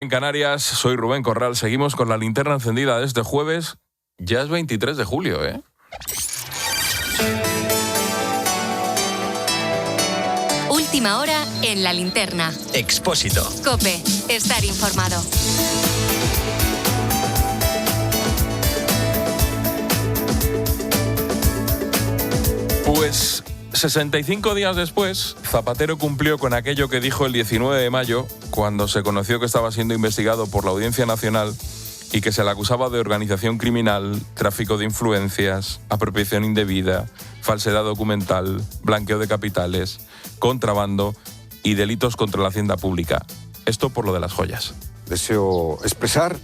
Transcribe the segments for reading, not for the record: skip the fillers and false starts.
En Canarias, soy Rubén Corral. Seguimos con la linterna encendida de este jueves. Ya es 23 de julio, ¿eh? Última hora en la linterna. Expósito. COPE. Estar informado. Pues 65 días después, Zapatero cumplió con aquello que dijo el 19 de mayo, cuando se conoció que estaba siendo investigado por la Audiencia Nacional y que se le acusaba de organización criminal, tráfico de influencias, apropiación indebida, falsedad documental, blanqueo de capitales, contrabando y delitos contra la hacienda pública. Esto por lo de las joyas. Deseo expresar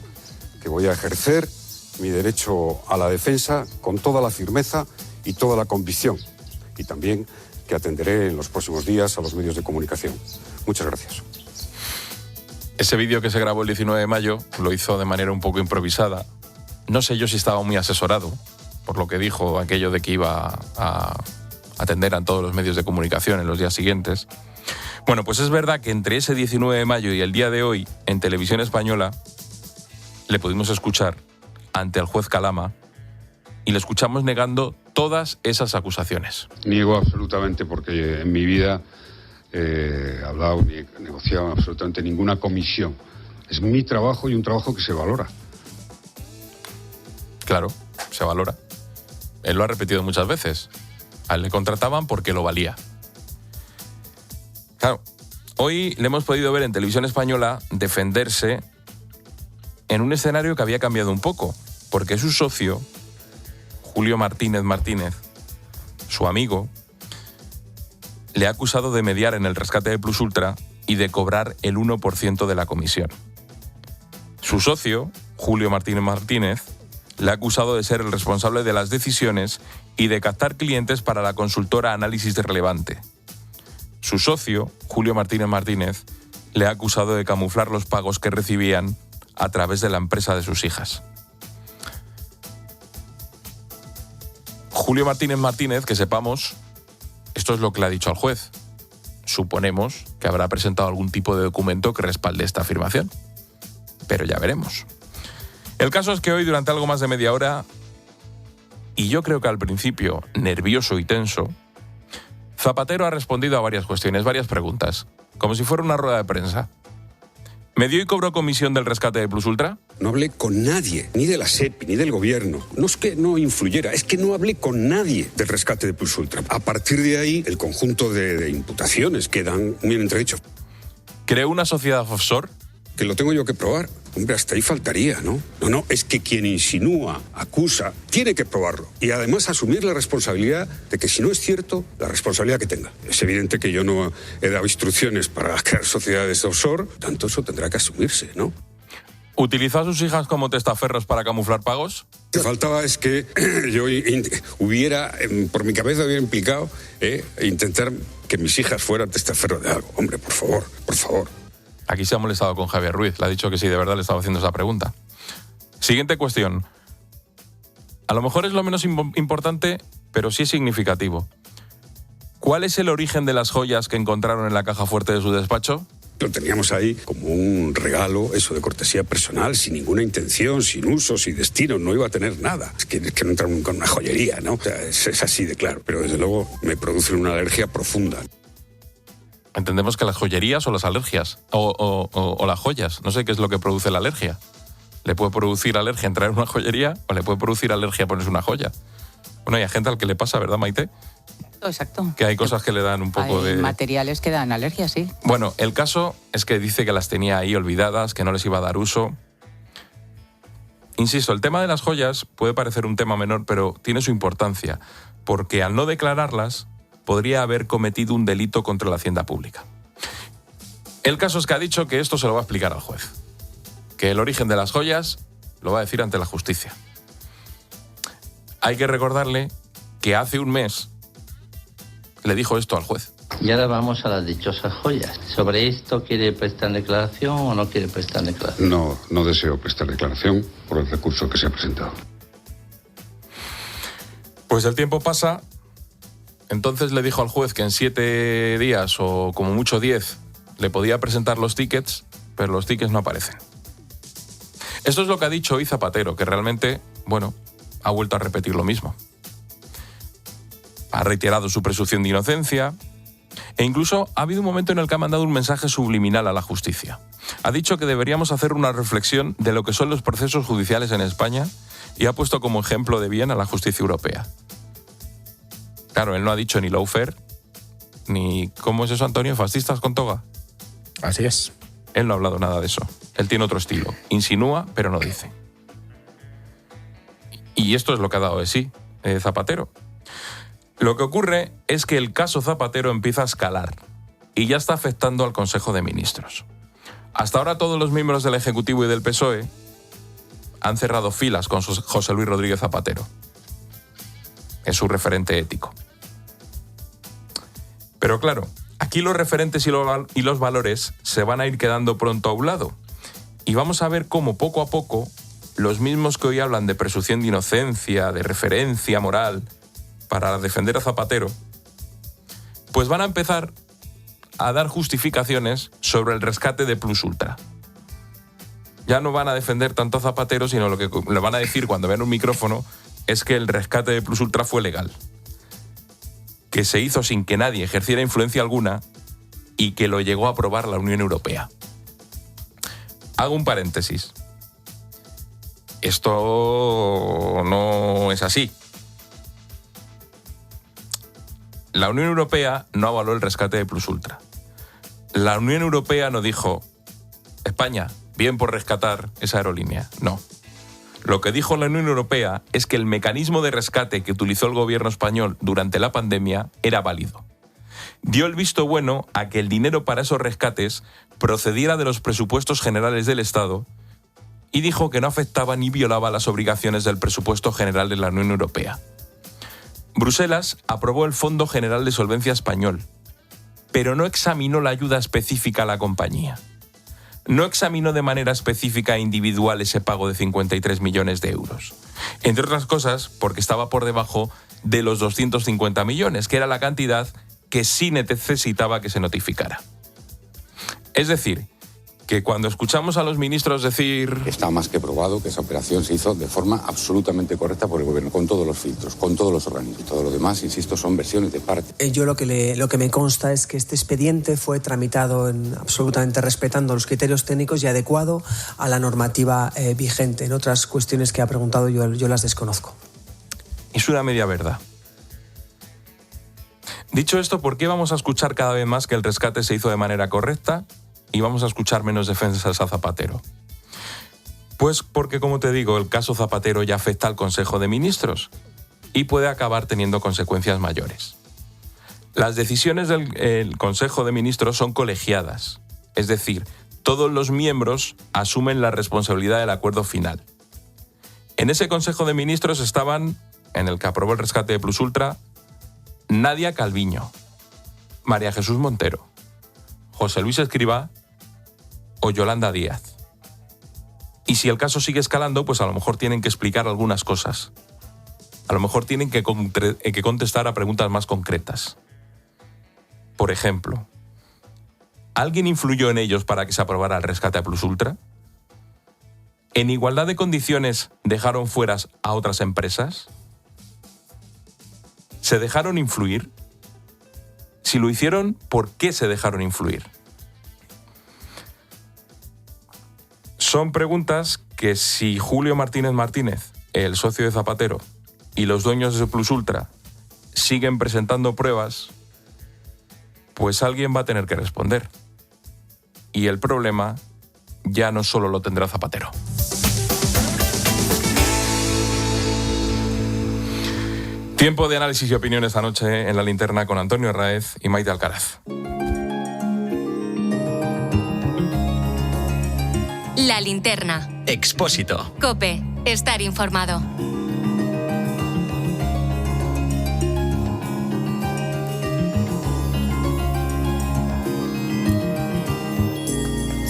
que voy a ejercer mi derecho a la defensa con toda la firmeza y toda la convicción. Y también que atenderé en los próximos días a los medios de comunicación. Muchas gracias. Ese vídeo que se grabó el 19 de mayo lo hizo de manera un poco improvisada. No sé yo si estaba muy asesorado por lo que dijo aquello de que iba a atender a todos los medios de comunicación en los días siguientes. Bueno, pues es verdad que entre ese 19 de mayo y el día de hoy, en Televisión Española, le pudimos escuchar ante el juez Calama y le escuchamos negando todas esas acusaciones. Niego absolutamente porque en mi vida he hablado ni he negociado absolutamente ninguna comisión. Es mi trabajo y un trabajo que se valora. Claro, se valora. Él lo ha repetido muchas veces. A él le contrataban porque lo valía. Claro, hoy le hemos podido ver en Televisión Española defenderse en un escenario que había cambiado un poco, porque su socio, Julio Martínez, su amigo, le ha acusado de mediar en el rescate de Plus Ultra y de cobrar el 1% de la comisión. Su socio, Julio Martínez, le ha acusado de ser el responsable de las decisiones y de captar clientes para la consultora Análisis Relevante. Su socio, Julio Martínez, le ha acusado de camuflar los pagos que recibían a través de la empresa de sus hijas. Julio Martínez, que sepamos, esto es lo que le ha dicho al juez. Suponemos que habrá presentado algún tipo de documento que respalde esta afirmación. Pero ya veremos. El caso es que hoy, durante algo más de media hora, y yo creo que al principio nervioso y tenso, Zapatero ha respondido a varias cuestiones, varias preguntas, como si fuera una rueda de prensa. ¿Me dio y cobró comisión del rescate de Plus Ultra? No hablé con nadie, ni de la SEPI, ni del gobierno. No es que no influyera, es que no hablé con nadie del rescate de Plus Ultra. A partir de ahí, el conjunto de imputaciones quedan muy en entredicho. ¿Creó una sociedad offshore? Que lo tengo yo que probar. Hombre, hasta ahí faltaría, ¿no? No, es que quien insinúa, acusa, tiene que probarlo. Y además asumir la responsabilidad de que si no es cierto, la responsabilidad que tenga. Es evidente que yo no he dado instrucciones para crear sociedades offshore, tanto eso tendrá que asumirse, ¿no? ¿Utilizó a sus hijas como testaferros para camuflar pagos? Lo que faltaba es que yo hubiera, por mi cabeza hubiera implicado intentar que mis hijas fueran testaferros de algo. Hombre, por favor. Aquí se ha molestado con Javier Ruiz. Le ha dicho que sí, de verdad le estaba haciendo esa pregunta. Siguiente cuestión. A lo mejor es lo menos importante, pero sí es significativo. ¿Cuál es el origen de las joyas que encontraron en la caja fuerte de su despacho? Lo teníamos ahí como un regalo, eso de cortesía personal, sin ninguna intención, sin uso, sin destino, no iba a tener nada. Es que no entraron con una joyería, ¿no? O sea, es así de claro. Pero desde luego me producen una alergia profunda. Entendemos que las joyerías o las alergias, o las joyas, no sé qué es lo que produce la alergia. ¿Le puede producir alergia entrar en una joyería o le puede producir alergia ponerse una joya? Bueno, hay gente al que le pasa, ¿verdad, Maite? Exacto. Que hay cosas que le dan un poco hay de... materiales que dan alergia, sí. Bueno, el caso es que dice que las tenía ahí olvidadas, que no les iba a dar uso. Insisto, el tema de las joyas puede parecer un tema menor, pero tiene su importancia, porque al no declararlas podría haber cometido un delito contra la hacienda pública. El caso es que ha dicho que esto se lo va a explicar al juez, que el origen de las joyas lo va a decir ante la justicia. Hay que recordarle que hace un mes le dijo esto al juez. Y ahora vamos a las dichosas joyas. ¿Sobre esto quiere prestar declaración o no quiere prestar declaración? No deseo prestar declaración por el recurso que se ha presentado. Pues el tiempo pasa. Entonces le dijo al juez que en 7 días o como mucho 10 le podía presentar los tickets pero los tickets no aparecen. Esto es lo que ha dicho hoy Zapatero, que realmente, ha vuelto a repetir lo mismo. Ha reiterado su presunción de inocencia e incluso ha habido un momento en el que ha mandado un mensaje subliminal a la justicia. Ha dicho que deberíamos hacer una reflexión de lo que son los procesos judiciales en España y ha puesto como ejemplo de bien a la justicia europea. Claro, él no ha dicho ni lawfare, ni... ¿Cómo es eso, Antonio? ¿Fascistas con toga? Así es. Él no ha hablado nada de eso. Él tiene otro estilo. Insinúa, pero no dice. Y esto es lo que ha dado de sí Zapatero. Lo que ocurre es que el caso Zapatero empieza a escalar y ya está afectando al Consejo de Ministros. Hasta ahora todos los miembros del Ejecutivo y del PSOE han cerrado filas con José Luis Rodríguez Zapatero. Es su referente ético. Pero claro, aquí los referentes y los valores se van a ir quedando pronto a un lado. Y vamos a ver cómo poco a poco los mismos que hoy hablan de presunción de inocencia, de referencia moral para defender a Zapatero, pues van a empezar a dar justificaciones sobre el rescate de Plus Ultra. Ya no van a defender tanto a Zapatero, sino lo que le van a decir cuando vean un micrófono es que el rescate de Plus Ultra fue legal, que se hizo sin que nadie ejerciera influencia alguna y que lo llegó a aprobar la Unión Europea. Hago un paréntesis. Esto no es así. La Unión Europea no avaló el rescate de Plus Ultra. La Unión Europea no dijo, España, bien por rescatar esa aerolínea. No. Lo que dijo la Unión Europea es que el mecanismo de rescate que utilizó el gobierno español durante la pandemia era válido. Dio el visto bueno a que el dinero para esos rescates procediera de los presupuestos generales del Estado y dijo que no afectaba ni violaba las obligaciones del presupuesto general de la Unión Europea. Bruselas aprobó el Fondo General de Solvencia Español, pero no examinó la ayuda específica a la compañía. No examinó de manera específica e individual ese pago de 53 millones de euros. Entre otras cosas, porque estaba por debajo de los 250 millones, que era la cantidad que sí necesitaba que se notificara. Es decir, que cuando escuchamos a los ministros decir... Está más que probado que esa operación se hizo de forma absolutamente correcta por el gobierno, con todos los filtros, con todos los organismos. Todo lo demás, insisto, son versiones de parte. Yo lo que me consta es que este expediente fue tramitado absolutamente respetando los criterios técnicos y adecuado a la normativa vigente. En otras cuestiones que ha preguntado yo las desconozco. Es una media verdad. Dicho esto, ¿por qué vamos a escuchar cada vez más que el rescate se hizo de manera correcta y vamos a escuchar menos defensas a Zapatero? Pues porque, como te digo, el caso Zapatero ya afecta al Consejo de Ministros y puede acabar teniendo consecuencias mayores. Las decisiones del Consejo de Ministros son colegiadas, es decir, todos los miembros asumen la responsabilidad del acuerdo final. En ese Consejo de Ministros estaban, en el que aprobó el rescate de Plus Ultra, Nadia Calviño, María Jesús Montero, José Luis Escrivá o Yolanda Díaz. Y si el caso sigue escalando, pues a lo mejor tienen que explicar algunas cosas. A lo mejor tienen que contestar a preguntas más concretas. Por ejemplo, ¿alguien influyó en ellos para que se aprobara el rescate a Plus Ultra? ¿En igualdad de condiciones dejaron fuera a otras empresas? ¿Se dejaron influir? Si lo hicieron, ¿por qué se dejaron influir? Son preguntas que si Julio Martínez Martínez, el socio de Zapatero, y los dueños de Plus Ultra siguen presentando pruebas, pues alguien va a tener que responder. Y el problema ya no solo lo tendrá Zapatero. Tiempo de análisis y opinión esta noche en La Linterna con Antonio Arraez y Maite Alcaraz. La Linterna. Expósito. COPE. Estar informado.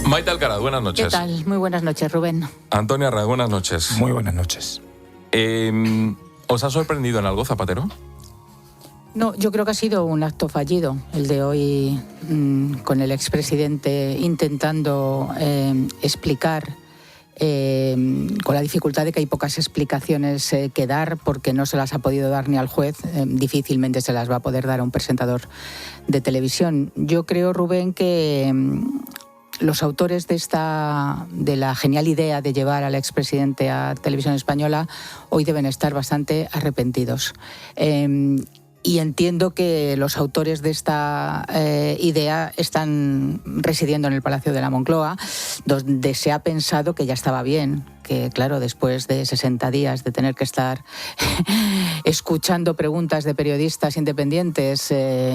Maite Alcaraz, buenas noches. ¿Qué tal? Muy buenas noches, Rubén. Antonio Arraez, buenas noches. Muy buenas noches. ¿Os ha sorprendido en algo Zapatero? No, yo creo que ha sido un acto fallido el de hoy, con el expresidente intentando explicar, con la dificultad de que hay pocas explicaciones que dar, porque no se las ha podido dar ni al juez, difícilmente se las va a poder dar a un presentador de televisión. Yo creo, Rubén, que los autores de la genial idea de llevar al expresidente a Televisión Española hoy deben estar bastante arrepentidos. Y entiendo que los autores de esta idea están residiendo en el Palacio de la Moncloa, donde se ha pensado que ya estaba bien, que claro, después de 60 días de tener que estar escuchando preguntas de periodistas independientes,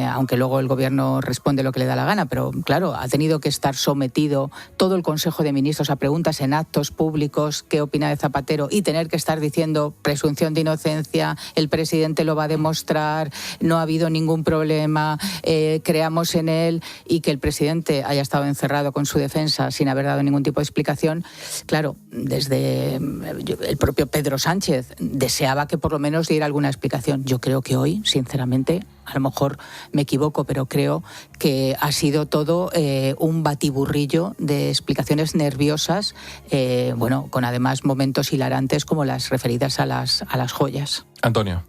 aunque luego el gobierno responde lo que le da la gana, pero claro, ha tenido que estar sometido todo el Consejo de Ministros a preguntas en actos públicos, qué opina de Zapatero, y tener que estar diciendo presunción de inocencia, el presidente lo va a demostrar, no ha habido ningún problema, creamos en él, y que el presidente haya estado encerrado con su defensa sin haber dado ningún tipo de explicación. Claro, desde el propio Pedro Sánchez deseaba que por lo menos diera alguna explicación. Yo creo que hoy, sinceramente, a lo mejor me equivoco, pero creo que ha sido todo un batiburrillo de explicaciones nerviosas, con además momentos hilarantes como las referidas a las joyas. Antonio.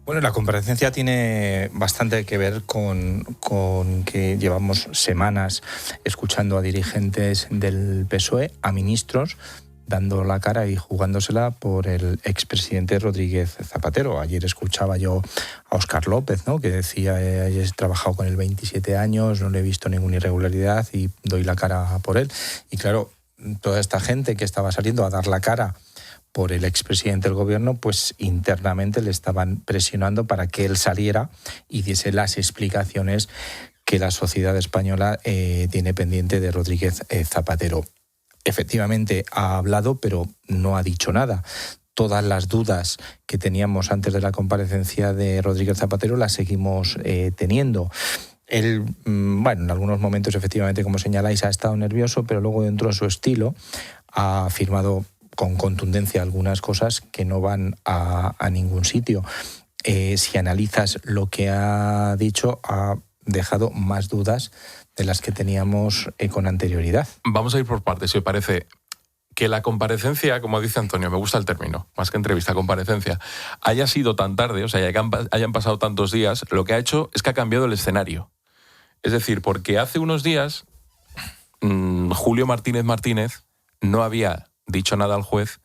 Bueno, la comparecencia tiene bastante que ver con que llevamos semanas escuchando a dirigentes del PSOE, a ministros, dando la cara y jugándosela por el expresidente Rodríguez Zapatero. Ayer escuchaba yo a Óscar López, ¿no?, que decía, he trabajado con él 27 años, no le he visto ninguna irregularidad y doy la cara por él. Y claro, toda esta gente que estaba saliendo a dar la cara por el expresidente del gobierno, pues internamente le estaban presionando para que él saliera y diese las explicaciones que la sociedad española tiene pendiente de Rodríguez Zapatero. Efectivamente ha hablado, pero no ha dicho nada. Todas las dudas que teníamos antes de la comparecencia de Rodríguez Zapatero las seguimos teniendo. Él, en algunos momentos, efectivamente, como señaláis, ha estado nervioso, pero luego, dentro de su estilo, ha afirmado con contundencia algunas cosas que no van a ningún sitio. Si analizas lo que ha dicho, ha dejado más dudas de las que teníamos con anterioridad. Vamos a ir por partes, si os parece. Que la comparecencia, como dice Antonio, me gusta el término, más que entrevista, comparecencia, haya sido tan tarde, o sea, que hayan pasado tantos días, lo que ha hecho es que ha cambiado el escenario. Es decir, porque hace unos días Julio Martínez no había dicho nada al juez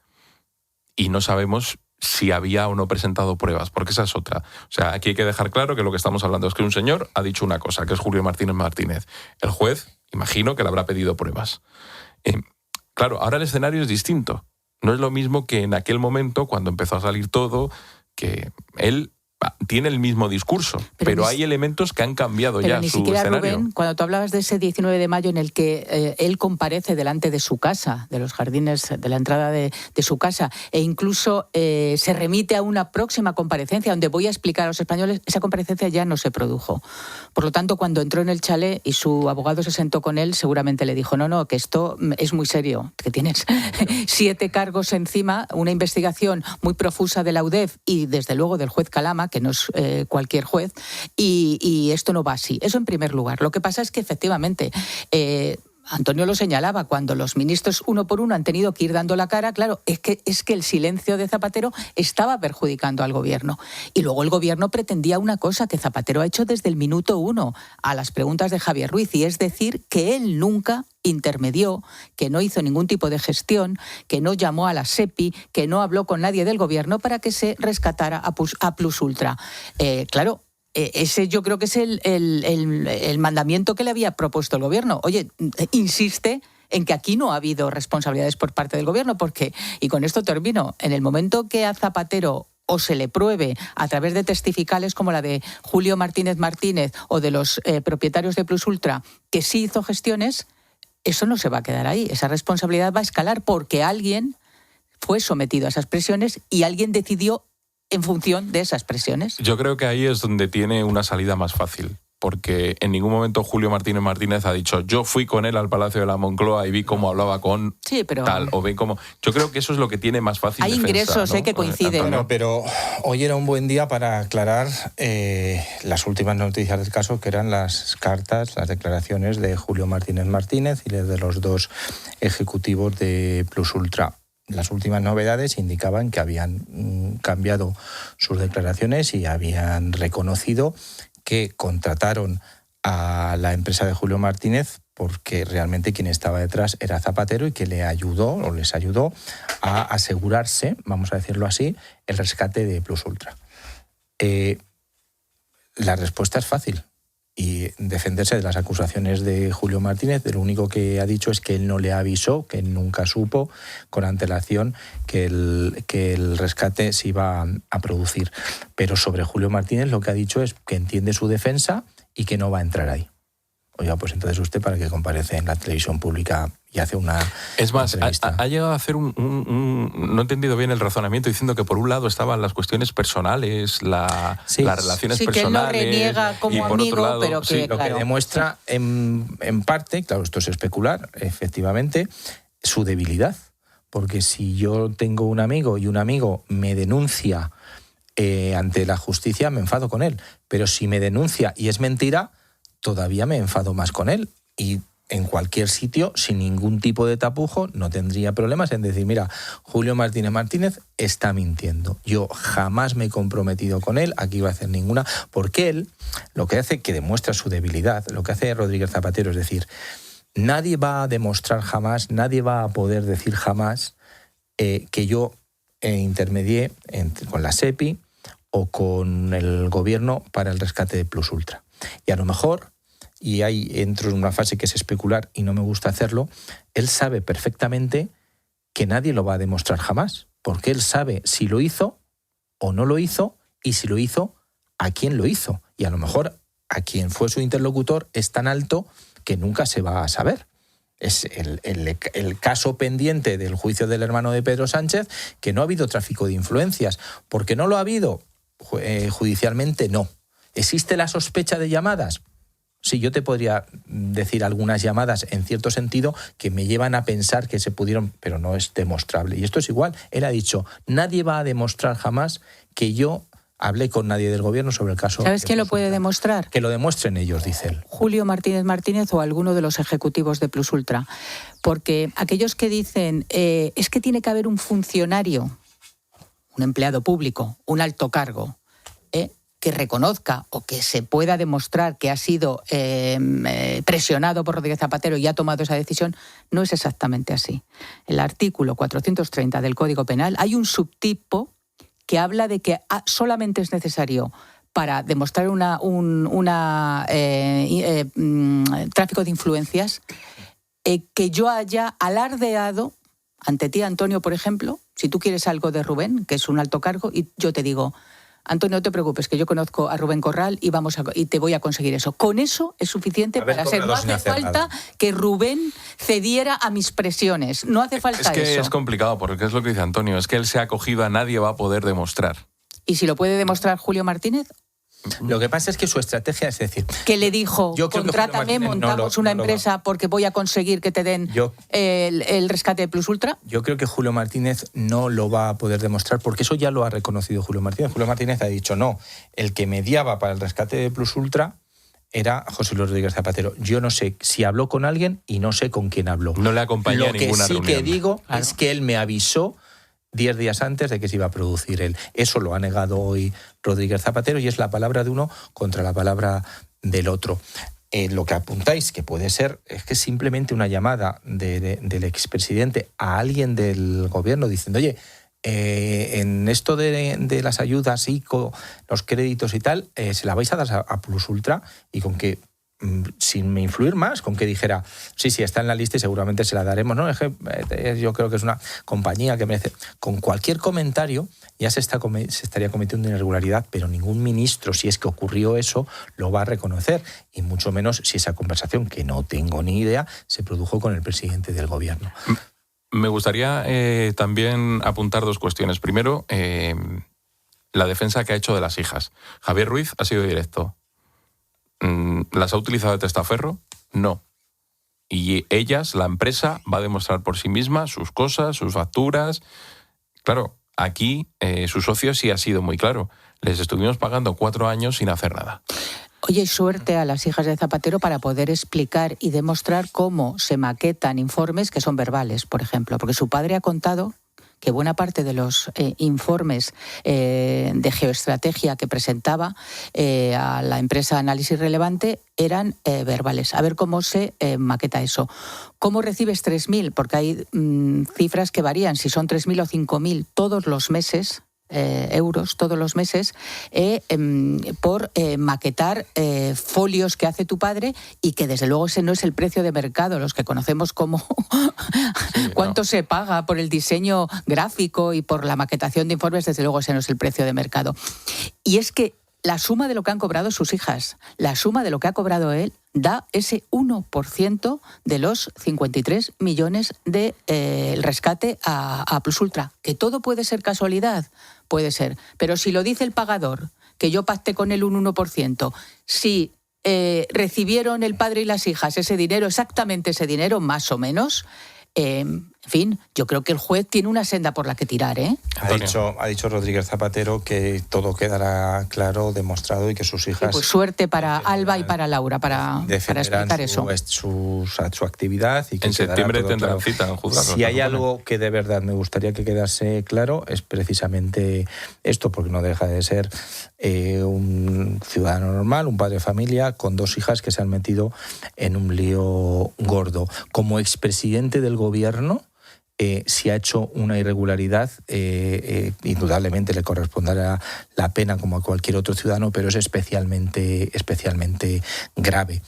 y no sabemos si había o no presentado pruebas, porque esa es otra. O sea, aquí hay que dejar claro que lo que estamos hablando es que un señor ha dicho una cosa, que es Julio Martínez. El juez, imagino que le habrá pedido pruebas. Claro, ahora el escenario es distinto. No es lo mismo que en aquel momento, cuando empezó a salir todo, que él tiene el mismo discurso, pero hay elementos que han cambiado ya su escenario. Pero ni siquiera, Rubén, cuando tú hablabas de ese 19 de mayo en el que él comparece delante de su casa, de los jardines, de la entrada de su casa, e incluso se remite a una próxima comparecencia donde voy a explicar a los españoles, esa comparecencia ya no se produjo. Por lo tanto, cuando entró en el chalet y su abogado se sentó con él, seguramente le dijo, no, que esto es muy serio, que tienes 7 cargos encima, una investigación muy profusa de la UDEF y desde luego del juez Calama, que no es cualquier juez, y esto no va así. Eso en primer lugar. Lo que pasa es que efectivamente Antonio lo señalaba, cuando los ministros uno por uno han tenido que ir dando la cara, claro, es que el silencio de Zapatero estaba perjudicando al gobierno. Y luego el gobierno pretendía una cosa que Zapatero ha hecho desde el minuto 1 a las preguntas de Javier Ruiz, y es decir, que él nunca intermedió, que no hizo ningún tipo de gestión, que no llamó a la SEPI, que no habló con nadie del gobierno para que se rescatara a Plus Ultra. Claro, ese yo creo que es el mandamiento que le había propuesto el gobierno. Oye, insiste en que aquí no ha habido responsabilidades por parte del gobierno, porque, y con esto termino, en el momento que a Zapatero o se le pruebe a través de testificales como la de Julio Martínez o de los propietarios de Plus Ultra, que sí hizo gestiones, eso no se va a quedar ahí. Esa responsabilidad va a escalar porque alguien fue sometido a esas presiones y alguien decidió en función de esas presiones. Yo creo que ahí es donde tiene una salida más fácil, porque en ningún momento Julio Martínez Martínez ha dicho yo fui con él al Palacio de la Moncloa y vi cómo hablaba con tal, o vi cómo... Yo creo que eso es lo que tiene más fácil hay defensa, ingresos, ¿no? Que coinciden. Bueno, pero hoy era un buen día para aclarar las últimas noticias del caso, que eran las cartas, las declaraciones de Julio Martínez Martínez y de los dos ejecutivos de Plus Ultra. Las últimas novedades indicaban que habían cambiado sus declaraciones y habían reconocido que contrataron a la empresa de Julio Martínez porque realmente quien estaba detrás era Zapatero y que le ayudó o les ayudó a asegurarse, vamos a decirlo así, el rescate de Plus Ultra. La respuesta es fácil. Y defenderse de las acusaciones de Julio Martínez, lo único que ha dicho es que él no le avisó, que él nunca supo con antelación que el rescate se iba a producir. Pero sobre Julio Martínez lo que ha dicho es que entiende su defensa y que no va a entrar ahí. Oiga, pues entonces usted para que comparece en la televisión pública y hace una Es más, entrevista. ha llegado a hacer no he entendido bien el razonamiento, diciendo que por un lado estaban las cuestiones personales, las relaciones sí, personales. Que él no reniega como y por amigo, otro lado, pero que, lo que demuestra en parte, claro, esto es especular, efectivamente, su debilidad. Porque si yo tengo un amigo y un amigo me denuncia ante la justicia, me enfado con él. Pero si me denuncia y es mentira, todavía me enfado más con él. Y en cualquier sitio, sin ningún tipo de tapujo, no tendría problemas en decir, mira, Julio Martínez Martínez está mintiendo. Yo jamás me he comprometido con él, aquí va a hacer ninguna, porque él lo que hace, que demuestra su debilidad, lo que hace Rodríguez Zapatero es decir, nadie va a demostrar jamás, nadie va a poder decir jamás que yo intermedié con la SEPI o con el gobierno para el rescate de Plus Ultra. Y a lo mejor, y ahí entro en una fase que es especular y no me gusta hacerlo, él sabe perfectamente que nadie lo va a demostrar jamás, porque él sabe si lo hizo o no lo hizo, y si lo hizo, a quién lo hizo. Y a lo mejor a quien fue su interlocutor es tan alto que nunca se va a saber. Es el caso pendiente del juicio del hermano de Pedro Sánchez, que no ha habido tráfico de influencias. ¿Porque no lo ha habido? Judicialmente no. ¿Existe la sospecha de llamadas? Sí, yo te podría decir algunas llamadas en cierto sentido que me llevan a pensar que se pudieron, pero no es demostrable. Y esto es igual. Él ha dicho, nadie va a demostrar jamás que yo hablé con nadie del gobierno sobre el caso. ¿Sabes quién lo puede demostrar? Que lo demuestren ellos, dice él. Julio Martínez Martínez o alguno de los ejecutivos de Plus Ultra. Porque aquellos que dicen, es que tiene que haber un funcionario, un empleado público, un alto cargo, que reconozca o que se pueda demostrar que ha sido presionado por Rodríguez Zapatero y ha tomado esa decisión, no es exactamente así. En el artículo 430 del Código Penal hay un subtipo que habla de que solamente es necesario para demostrar tráfico de influencias que yo haya alardeado ante ti, Antonio, por ejemplo, si tú quieres algo de Rubén, que es un alto cargo, y yo te digo, Antonio, no te preocupes, que yo conozco a Rubén Corral y te voy a conseguir eso. Con eso es suficiente para ser. No hace falta que Rubén cediera a mis presiones. No hace falta eso. Es que es complicado, porque es lo que dice Antonio, es que él se ha acogido a nadie va a poder demostrar. ¿Y si lo puede demostrar Julio Martínez? Lo que pasa es que su estrategia es decir... Que le dijo, contrátame, montamos una empresa porque voy a conseguir que te den el rescate de Plus Ultra. Yo creo que Julio Martínez no lo va a poder demostrar, porque eso ya lo ha reconocido Julio Martínez. Julio Martínez ha dicho, no, el que mediaba para el rescate de Plus Ultra era José Luis Rodríguez Zapatero. Yo no sé si habló con alguien y no sé con quién habló. No le acompañó a ninguna reunión. Lo que sí que digo es que él me avisó 10 días antes de que se iba a producir él. Eso lo ha negado hoy Rodríguez Zapatero y es la palabra de uno contra la palabra del otro. Lo que apuntáis que puede ser es que simplemente una llamada del expresidente a alguien del gobierno diciendo, oye, en esto de las ayudas, ICO, los créditos y tal, se la vais a dar a Plus Ultra, y con que sin influir más, con que dijera, sí, está en la lista y seguramente se la daremos, ¿no? Yo creo que es una compañía que merece... Con cualquier comentario ya se estaría cometiendo una irregularidad, pero ningún ministro, si es que ocurrió eso, lo va a reconocer, y mucho menos si esa conversación, que no tengo ni idea, se produjo con el presidente del gobierno. Me gustaría también apuntar dos cuestiones. Primero, la defensa que ha hecho de las hijas. Javier Ruiz ha sido directo. ¿las ha utilizado de testaferro? No. Y ellas, la empresa, va a demostrar por sí misma sus cosas, sus facturas. Claro, aquí su socio sí ha sido muy claro. Les estuvimos pagando 4 años sin hacer nada. Oye, suerte a las hijas de Zapatero para poder explicar y demostrar cómo se maquetan informes que son verbales, por ejemplo. Porque su padre ha contado que buena parte de los informes de geoestrategia que presentaba a la empresa Análisis Relevante eran verbales. A ver cómo se maqueta eso. ¿Cómo recibes 3.000? Porque hay cifras que varían, si son 3.000 o 5.000 todos los meses, euros todos los meses, por maquetar folios que hace tu padre, y que desde luego ese no es el precio de mercado, los que conocemos como cuánto se paga por el diseño gráfico y por la maquetación de informes, desde luego ese no es el precio de mercado. Y es que la suma de lo que han cobrado sus hijas, la suma de lo que ha cobrado él, da ese 1% de los 53 millones de el rescate a Plus Ultra. ¿Que todo puede ser casualidad? Puede ser. Pero si lo dice el pagador, que yo pacté con él un 1%, si recibieron el padre y las hijas ese dinero, exactamente ese dinero, más o menos, en fin, yo creo que el juez tiene una senda por la que tirar, ¿eh? Ha dicho Rodríguez Zapatero que todo quedará claro, demostrado, y que sus hijas... Pues suerte para Alba y para Laura para explicar eso. Su actividad, y que en septiembre tendrán claro. cita en juzgado. Si hay algo que de verdad me gustaría que quedase claro, es precisamente esto, porque no deja de ser un ciudadano normal, un padre de familia, con 2 hijas que se han metido en un lío gordo. Como expresidente del gobierno, si ha hecho una irregularidad, indudablemente le corresponderá la pena como a cualquier otro ciudadano, pero es especialmente grave.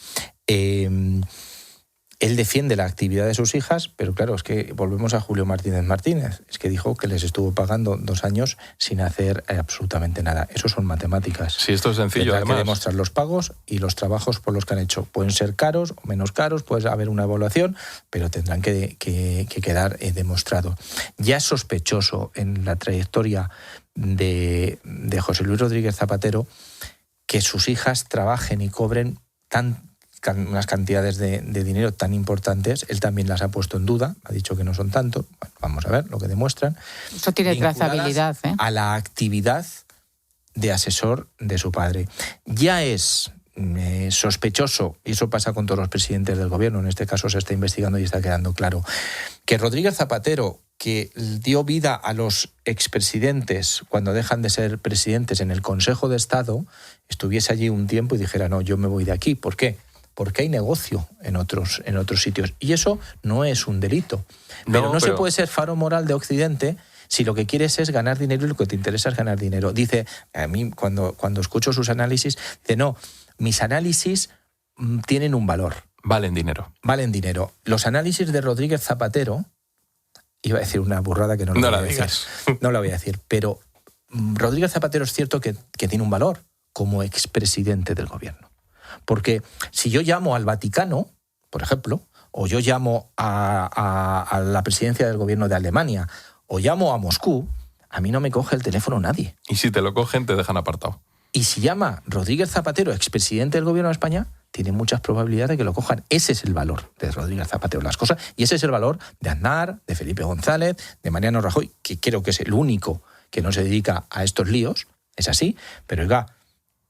Él defiende la actividad de sus hijas, pero claro, es que volvemos a Julio Martínez. Es que dijo que les estuvo pagando 2 años sin hacer absolutamente nada. Eso son matemáticas. Sí, esto es sencillo. Tendrán además que demostrar los pagos y los trabajos por los que han hecho. Pueden ser caros o menos caros, puede haber una evaluación, pero tendrán que quedar demostrado. Ya es sospechoso en la trayectoria de José Luis Rodríguez Zapatero que sus hijas trabajen y cobren unas cantidades de dinero tan importantes. Él también las ha puesto en duda, ha dicho que no son tanto. Bueno, vamos a ver lo que demuestran. Eso tiene trazabilidad, ¿eh? A la actividad de asesor de su padre. Ya es sospechoso, y eso pasa con todos los presidentes del gobierno, en este caso se está investigando y está quedando claro, que Rodríguez Zapatero, que dio vida a los expresidentes cuando dejan de ser presidentes en el Consejo de Estado, estuviese allí un tiempo y dijera, no, yo me voy de aquí. ¿Por qué? Porque hay negocio en otros sitios. Y eso no es un delito. Pero no se puede ser faro moral de Occidente si lo que quieres es ganar dinero y lo que te interesa es ganar dinero. Dice, a mí cuando escucho sus análisis, dice, no, mis análisis tienen un valor. Valen dinero. Valen dinero. Los análisis de Rodríguez Zapatero, iba a decir una burrada que no la digas. No la voy a decir, pero Rodríguez Zapatero es cierto que tiene un valor como expresidente del gobierno. Porque si yo llamo al Vaticano, por ejemplo, o yo llamo a la presidencia del gobierno de Alemania, o llamo a Moscú, a mí no me coge el teléfono nadie. Y si te lo cogen, te dejan apartado. Y si llama Rodríguez Zapatero, expresidente del gobierno de España, tiene muchas probabilidades de que lo cojan. Ese es el valor de Rodríguez Zapatero, las cosas. Y ese es el valor de Aznar, de Felipe González, de Mariano Rajoy, que creo que es el único que no se dedica a estos líos. Es así, pero oiga,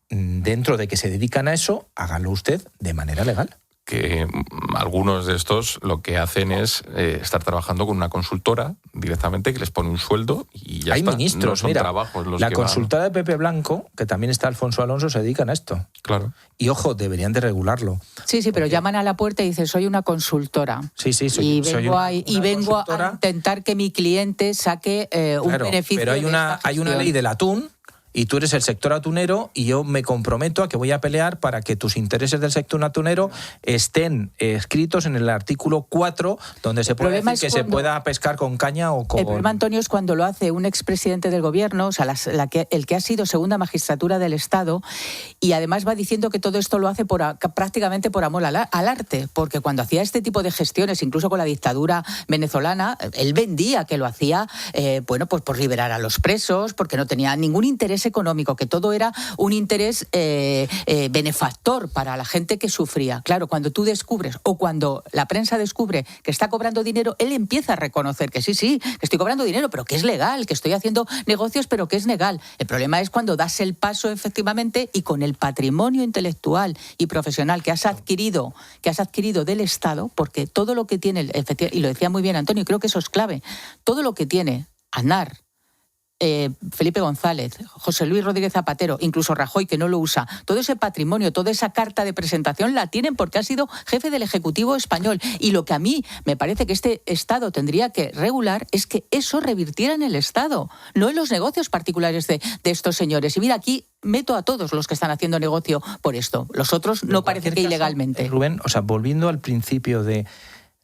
dentro de que se dedican a eso, háganlo usted de manera legal. Que algunos de estos lo que hacen es estar trabajando con una consultora directamente que les pone un sueldo y ya hay está. Ministros, no son mira, trabajos los la que consultora de Pepe Blanco, que también está Alfonso Alonso, se dedican a esto. Claro. Y ojo, deberían de regularlo. Sí, pero llaman a la puerta y dicen, soy una consultora. Sí, y vengo a intentar que mi cliente saque un beneficio. Pero hay una ley del atún, y tú eres el sector atunero, y yo me comprometo a que voy a pelear para que tus intereses del sector atunero estén escritos en el artículo 4, donde se puede decir que se pueda pescar con caña o con... El problema, Antonio, es cuando lo hace un expresidente del gobierno, o sea, el que ha sido segunda magistratura del Estado, y además va diciendo que todo esto lo hace prácticamente por amor al arte, porque cuando hacía este tipo de gestiones, incluso con la dictadura venezolana, él vendía que lo hacía, pues por liberar a los presos, porque no tenía ningún interés económico, que todo era un interés benefactor para la gente que sufría. Claro, cuando tú descubres, o cuando la prensa descubre que está cobrando dinero, él empieza a reconocer que sí, que estoy cobrando dinero, pero que es legal, que estoy haciendo negocios, pero que es legal. El problema es cuando das el paso efectivamente y con el patrimonio intelectual y profesional que has adquirido del Estado, porque todo lo que tiene, y lo decía muy bien Antonio, y creo que eso es clave, todo lo que tiene Aznar, Felipe González, José Luis Rodríguez Zapatero, incluso Rajoy, que no lo usa, todo ese patrimonio, toda esa carta de presentación la tienen porque ha sido jefe del Ejecutivo español. Y lo que a mí me parece que este Estado tendría que regular es que eso revirtiera en el Estado, no en los negocios particulares de estos señores. Y mira, aquí meto a todos los que están haciendo negocio por esto. Los otros no parece que ilegalmente. Rubén, o sea, volviendo al principio de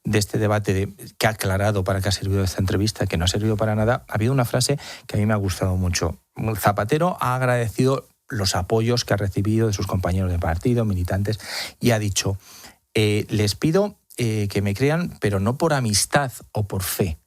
este debate que ha aclarado para qué ha servido esta entrevista, que no ha servido para nada, ha habido una frase que a mí me ha gustado mucho. Zapatero ha agradecido los apoyos que ha recibido de sus compañeros de partido, militantes, y ha dicho, les pido que me crean, pero no por amistad o por fe,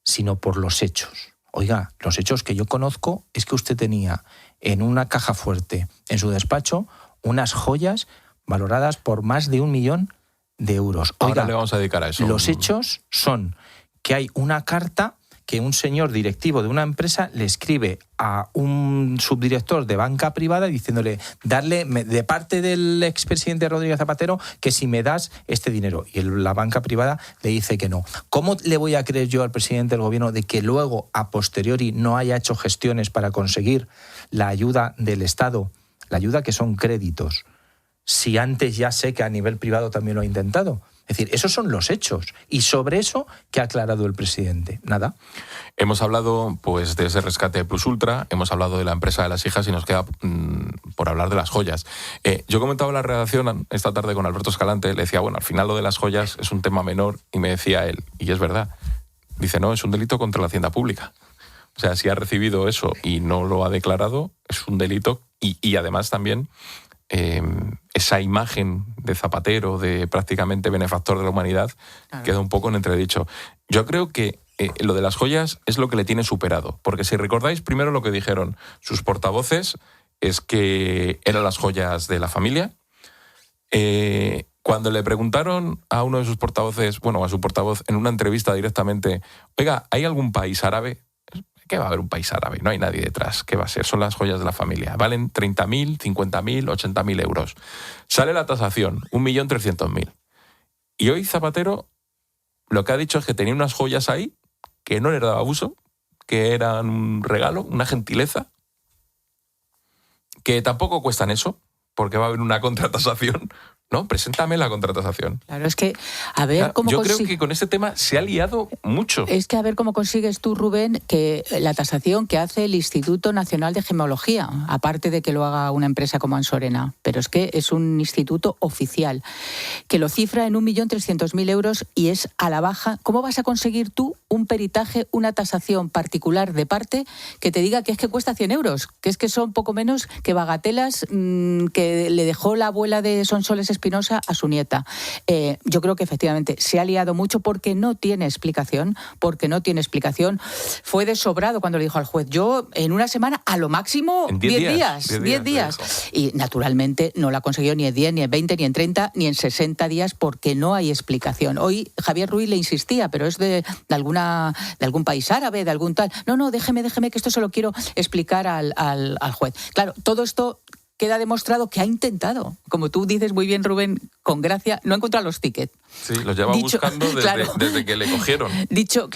sino por los hechos. Oiga, los hechos que yo conozco es que usted tenía en una caja fuerte, en su despacho, unas joyas valoradas por más de 1 millón de euros. Oiga, ahora le vamos a dedicar a eso. Los hechos son que hay una carta que un señor directivo de una empresa le escribe a un subdirector de banca privada diciéndole, darle de parte del expresidente Rodríguez Zapatero que si me das este dinero. Y la banca privada le dice que no. ¿Cómo le voy a creer yo al presidente del gobierno de que luego, a posteriori, no haya hecho gestiones para conseguir la ayuda del Estado, la ayuda que son créditos, si antes ya sé que a nivel privado también lo ha intentado? Es decir, esos son los hechos. Y sobre eso, ¿qué ha aclarado el presidente? Nada. Hemos hablado pues de ese rescate de Plus Ultra, hemos hablado de la empresa de las hijas y nos queda por hablar de las joyas. Yo comentaba en la redacción esta tarde con Alberto Escalante, le decía, bueno, al final lo de las joyas es un tema menor, y me decía él, y es verdad, dice, no, es un delito contra la hacienda pública. O sea, si ha recibido eso y no lo ha declarado, es un delito, y además también esa imagen de Zapatero, de prácticamente benefactor de la humanidad, claro, queda un poco en entredicho. Yo creo que lo de las joyas es lo que le tiene superado, porque si recordáis primero lo que dijeron sus portavoces, es que eran las joyas de la familia. Cuando le preguntaron a uno de sus portavoces, bueno, a su portavoz, en una entrevista directamente, oiga, ¿hay algún país árabe? ¿Qué va a haber un país árabe? No hay nadie detrás. ¿Qué va a ser? Son las joyas de la familia. Valen 30.000, 50.000, 80.000 euros. Sale la tasación, 1.300.000. Y hoy Zapatero lo que ha dicho es que tenía unas joyas ahí que no le daba uso, que eran un regalo, una gentileza, que tampoco cuestan eso, porque va a haber una contratasación. No, preséntame la contratasación. Claro, es que a ver cómo yo creo que con este tema se ha liado mucho. Es que a ver cómo consigues tú, Rubén, que la tasación que hace el Instituto Nacional de Gemología, aparte de que lo haga una empresa como Ansorena, pero es que es un instituto oficial, que lo cifra en 1.300.000 euros y es a la baja. ¿Cómo vas a conseguir tú un peritaje, una tasación particular de parte que te diga que es que cuesta 100 euros? Que es que son poco menos que bagatelas que le dejó la abuela de Sonsoles Espinosa a su nieta. Yo creo que efectivamente se ha liado mucho porque no tiene explicación, Fue desobrado cuando le dijo al juez, yo en una semana, a lo máximo 10 días. Y naturalmente no la consiguió ni en 10, ni en 20, ni en 30, ni en 60 días porque no hay explicación. Hoy Javier Ruiz le insistía, pero es de algún país árabe, de algún tal. No, déjeme, que esto se lo quiero explicar al juez. Claro, todo esto queda demostrado que ha intentado, como tú dices muy bien, Rubén, con gracia, no ha encontrado los tickets. Sí, los lleva buscando desde que le cogieron. Dicho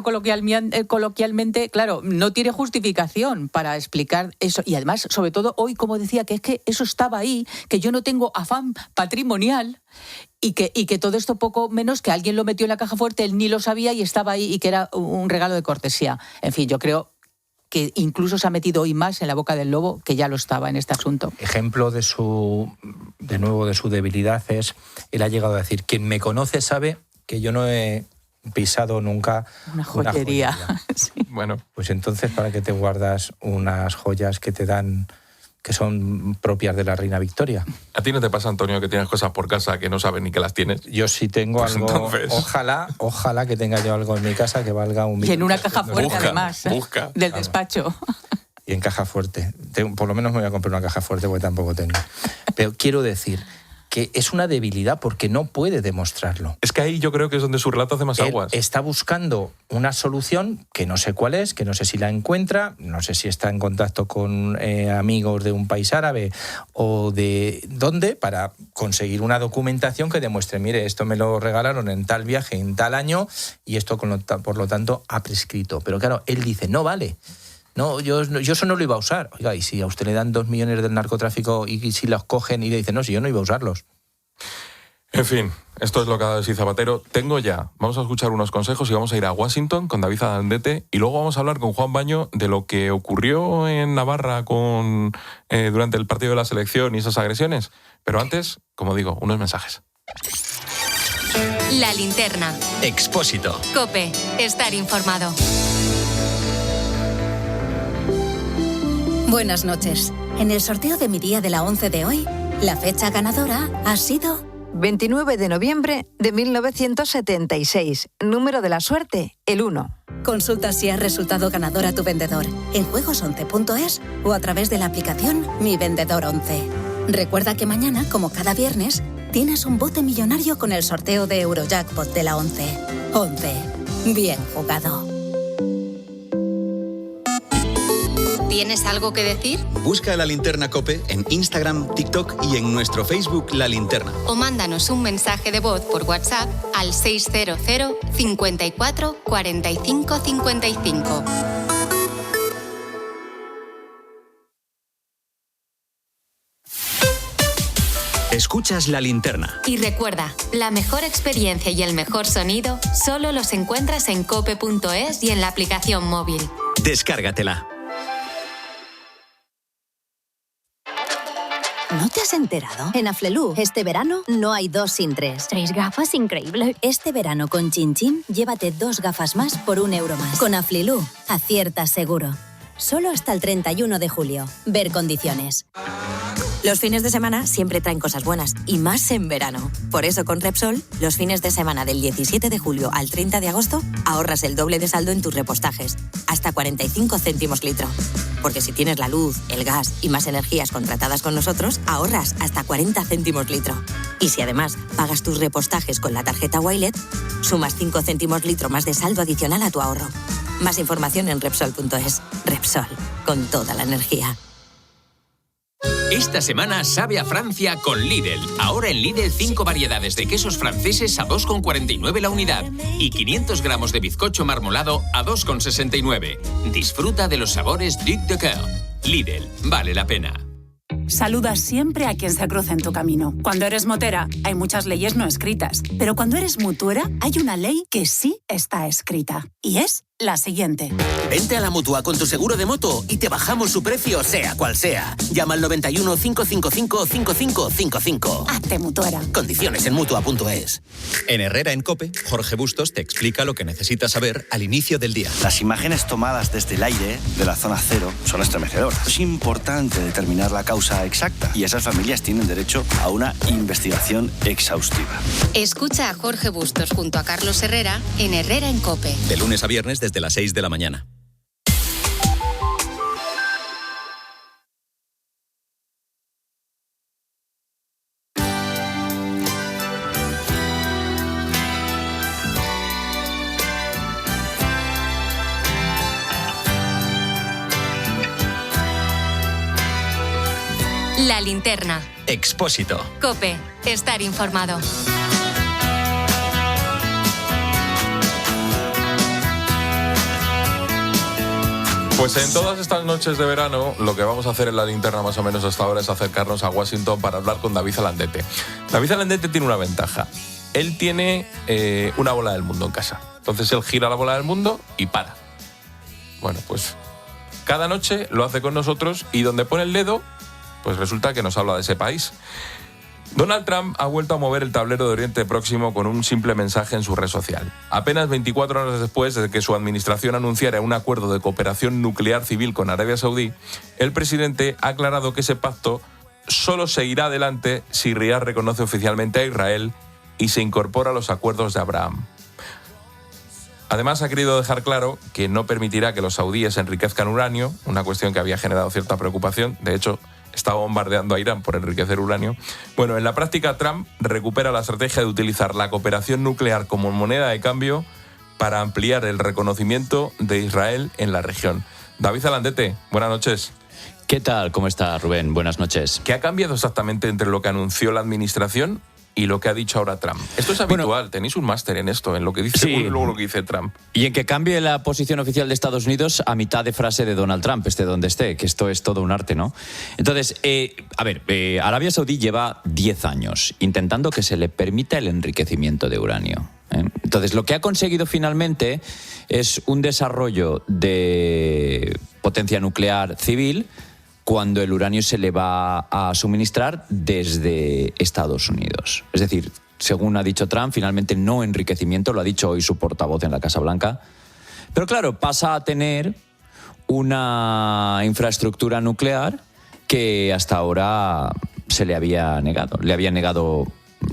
coloquialmente, claro, no tiene justificación para explicar eso. Y además, sobre todo hoy, como decía, que es que eso estaba ahí, que yo no tengo afán patrimonial y que todo esto poco menos que alguien lo metió en la caja fuerte, él ni lo sabía y estaba ahí y que era un regalo de cortesía. En fin, yo creo que incluso se ha metido hoy más en la boca del lobo que ya lo estaba en este asunto. Ejemplo de su debilidad es, él ha llegado a decir, quien me conoce sabe que yo no he pisado nunca una joyería. Sí. Bueno, pues entonces, ¿para qué te guardas unas joyas que te dan, que son propias de la reina Victoria? ¿A ti no te pasa, Antonio, que tienes cosas por casa que no sabes ni que las tienes? Yo sí tengo pues algo, entonces... ojalá que tenga yo algo en mi casa que valga 1 millón. Y en una caja fuerte, además, del despacho. y en caja fuerte. Por lo menos me voy a comprar una caja fuerte porque tampoco tengo. Pero quiero decir que es una debilidad porque no puede demostrarlo. Es que ahí yo creo que es donde su relato hace más aguas. Está buscando una solución que no sé cuál es, que no sé si la encuentra, no sé si está en contacto con amigos de un país árabe o de dónde, para conseguir una documentación que demuestre, mire, esto me lo regalaron en tal viaje, en tal año, y esto por lo tanto ha prescrito. Pero claro, él dice, no vale. No, yo eso no lo iba a usar. Oiga, y si a usted le dan 2 millones del narcotráfico y si los cogen y le dicen, no, si yo no iba a usarlos. En fin, esto es lo que ha dado sí Zapatero. Vamos a escuchar unos consejos y vamos a ir a Washington con David Alandete y luego vamos a hablar con Juan Baño de lo que ocurrió en Navarra durante el partido de la selección y esas agresiones. Pero antes, como digo, unos mensajes. La linterna. Expósito. COPE. Estar informado. Buenas noches. En el sorteo de mi día de la 11 de hoy, la fecha ganadora ha sido 29 de noviembre de 1976. Número de la suerte, el 1. Consulta si has resultado ganador a tu vendedor en juegos11.es o a través de la aplicación Mi Vendedor 11. Recuerda que mañana, como cada viernes, tienes un bote millonario con el sorteo de Eurojackpot de la 11. 11. Bien jugado. ¿Tienes algo que decir? Busca La Linterna COPE en Instagram, TikTok y en nuestro Facebook La Linterna. O mándanos un mensaje de voz por WhatsApp al 600 54 45 55. Escuchas La Linterna. Y recuerda, la mejor experiencia y el mejor sonido solo los encuentras en cope.es y en la aplicación móvil. Descárgatela. ¿No te has enterado? En Aflelu, este verano no hay 2 sin 3. 3 gafas, increíble. Este verano con Chin Chin, llévate 2 gafas más por €1 más. Con Aflelu, aciertas seguro. Solo hasta el 31 de julio. Ver condiciones. Los fines de semana siempre traen cosas buenas, y más en verano. Por eso con Repsol, los fines de semana del 17 de julio al 30 de agosto, ahorras el doble de saldo en tus repostajes, hasta 45 céntimos litro. Porque si tienes la luz, el gas y más energías contratadas con nosotros, ahorras hasta 40 céntimos litro. Y si además pagas tus repostajes con la tarjeta Wilet, sumas 5 céntimos litro más de saldo adicional a tu ahorro. Más información en Repsol.es. Repsol, con toda la energía. Esta semana sabe a Francia con Lidl. Ahora en Lidl 5 variedades de quesos franceses a 2,49 la unidad y 500 gramos de bizcocho marmolado a 2,69. Disfruta de los sabores Duc de Coeur. Lidl, vale la pena. Saluda siempre a quien se cruce en tu camino. Cuando eres motera, hay muchas leyes no escritas. Pero cuando eres mutuera, hay una ley que sí está escrita. Y es la siguiente. Vente a la Mutua con tu seguro de moto y te bajamos su precio, sea cual sea. Llama al 91 555 5555. Hazte mutuera. Condiciones en Mutua.es. En Herrera en COPE, Jorge Bustos te explica lo que necesitas saber al inicio del día. Las imágenes tomadas desde el aire de la zona cero son estremecedoras. Es importante determinar la causa exacta y esas familias tienen derecho a una investigación exhaustiva. Escucha a Jorge Bustos junto a Carlos Herrera en Herrera en COPE. De lunes a viernes desde las 6 de la mañana. La linterna. Expósito. COPE. Estar informado. Pues en todas estas noches de verano, lo que vamos a hacer en la linterna más o menos hasta ahora es acercarnos a Washington para hablar con David Alandete. David Alandete tiene una ventaja. Él tiene una bola del mundo en casa. Entonces él gira la bola del mundo y para. Bueno, pues cada noche lo hace con nosotros y donde pone el dedo, pues resulta que nos habla de ese país. Donald Trump ha vuelto a mover el tablero de Oriente Próximo con un simple mensaje en su red social. Apenas 24 horas después de que su administración anunciara un acuerdo de cooperación nuclear civil con Arabia Saudí, el presidente ha aclarado que ese pacto solo seguirá adelante si Riad reconoce oficialmente a Israel y se incorpora a los acuerdos de Abraham. Además, ha querido dejar claro que no permitirá que los saudíes enriquezcan uranio, una cuestión que había generado cierta preocupación. De hecho, estaba bombardeando a Irán por enriquecer uranio. Bueno, en la práctica, Trump recupera la estrategia de utilizar la cooperación nuclear como moneda de cambio para ampliar el reconocimiento de Israel en la región. David Alandete, buenas noches. ¿Qué tal? ¿Cómo está, Rubén? Buenas noches. ¿Qué ha cambiado exactamente entre lo que anunció la administración y lo que ha dicho ahora Trump? Esto es habitual, tenéis un máster en esto, en lo que dice uno y luego lo que dice Trump. Y en que cambie la posición oficial de Estados Unidos a mitad de frase de Donald Trump, esté donde esté, que esto es todo un arte, ¿no? Entonces, Arabia Saudí lleva 10 años intentando que se le permita el enriquecimiento de uranio. Entonces, lo que ha conseguido finalmente es un desarrollo de potencia nuclear civil cuando el uranio se le va a suministrar desde Estados Unidos. Es decir, según ha dicho Trump, finalmente no enriquecimiento, lo ha dicho hoy su portavoz en la Casa Blanca. Pero claro, pasa a tener una infraestructura nuclear que hasta ahora se le había negado. Le habían negado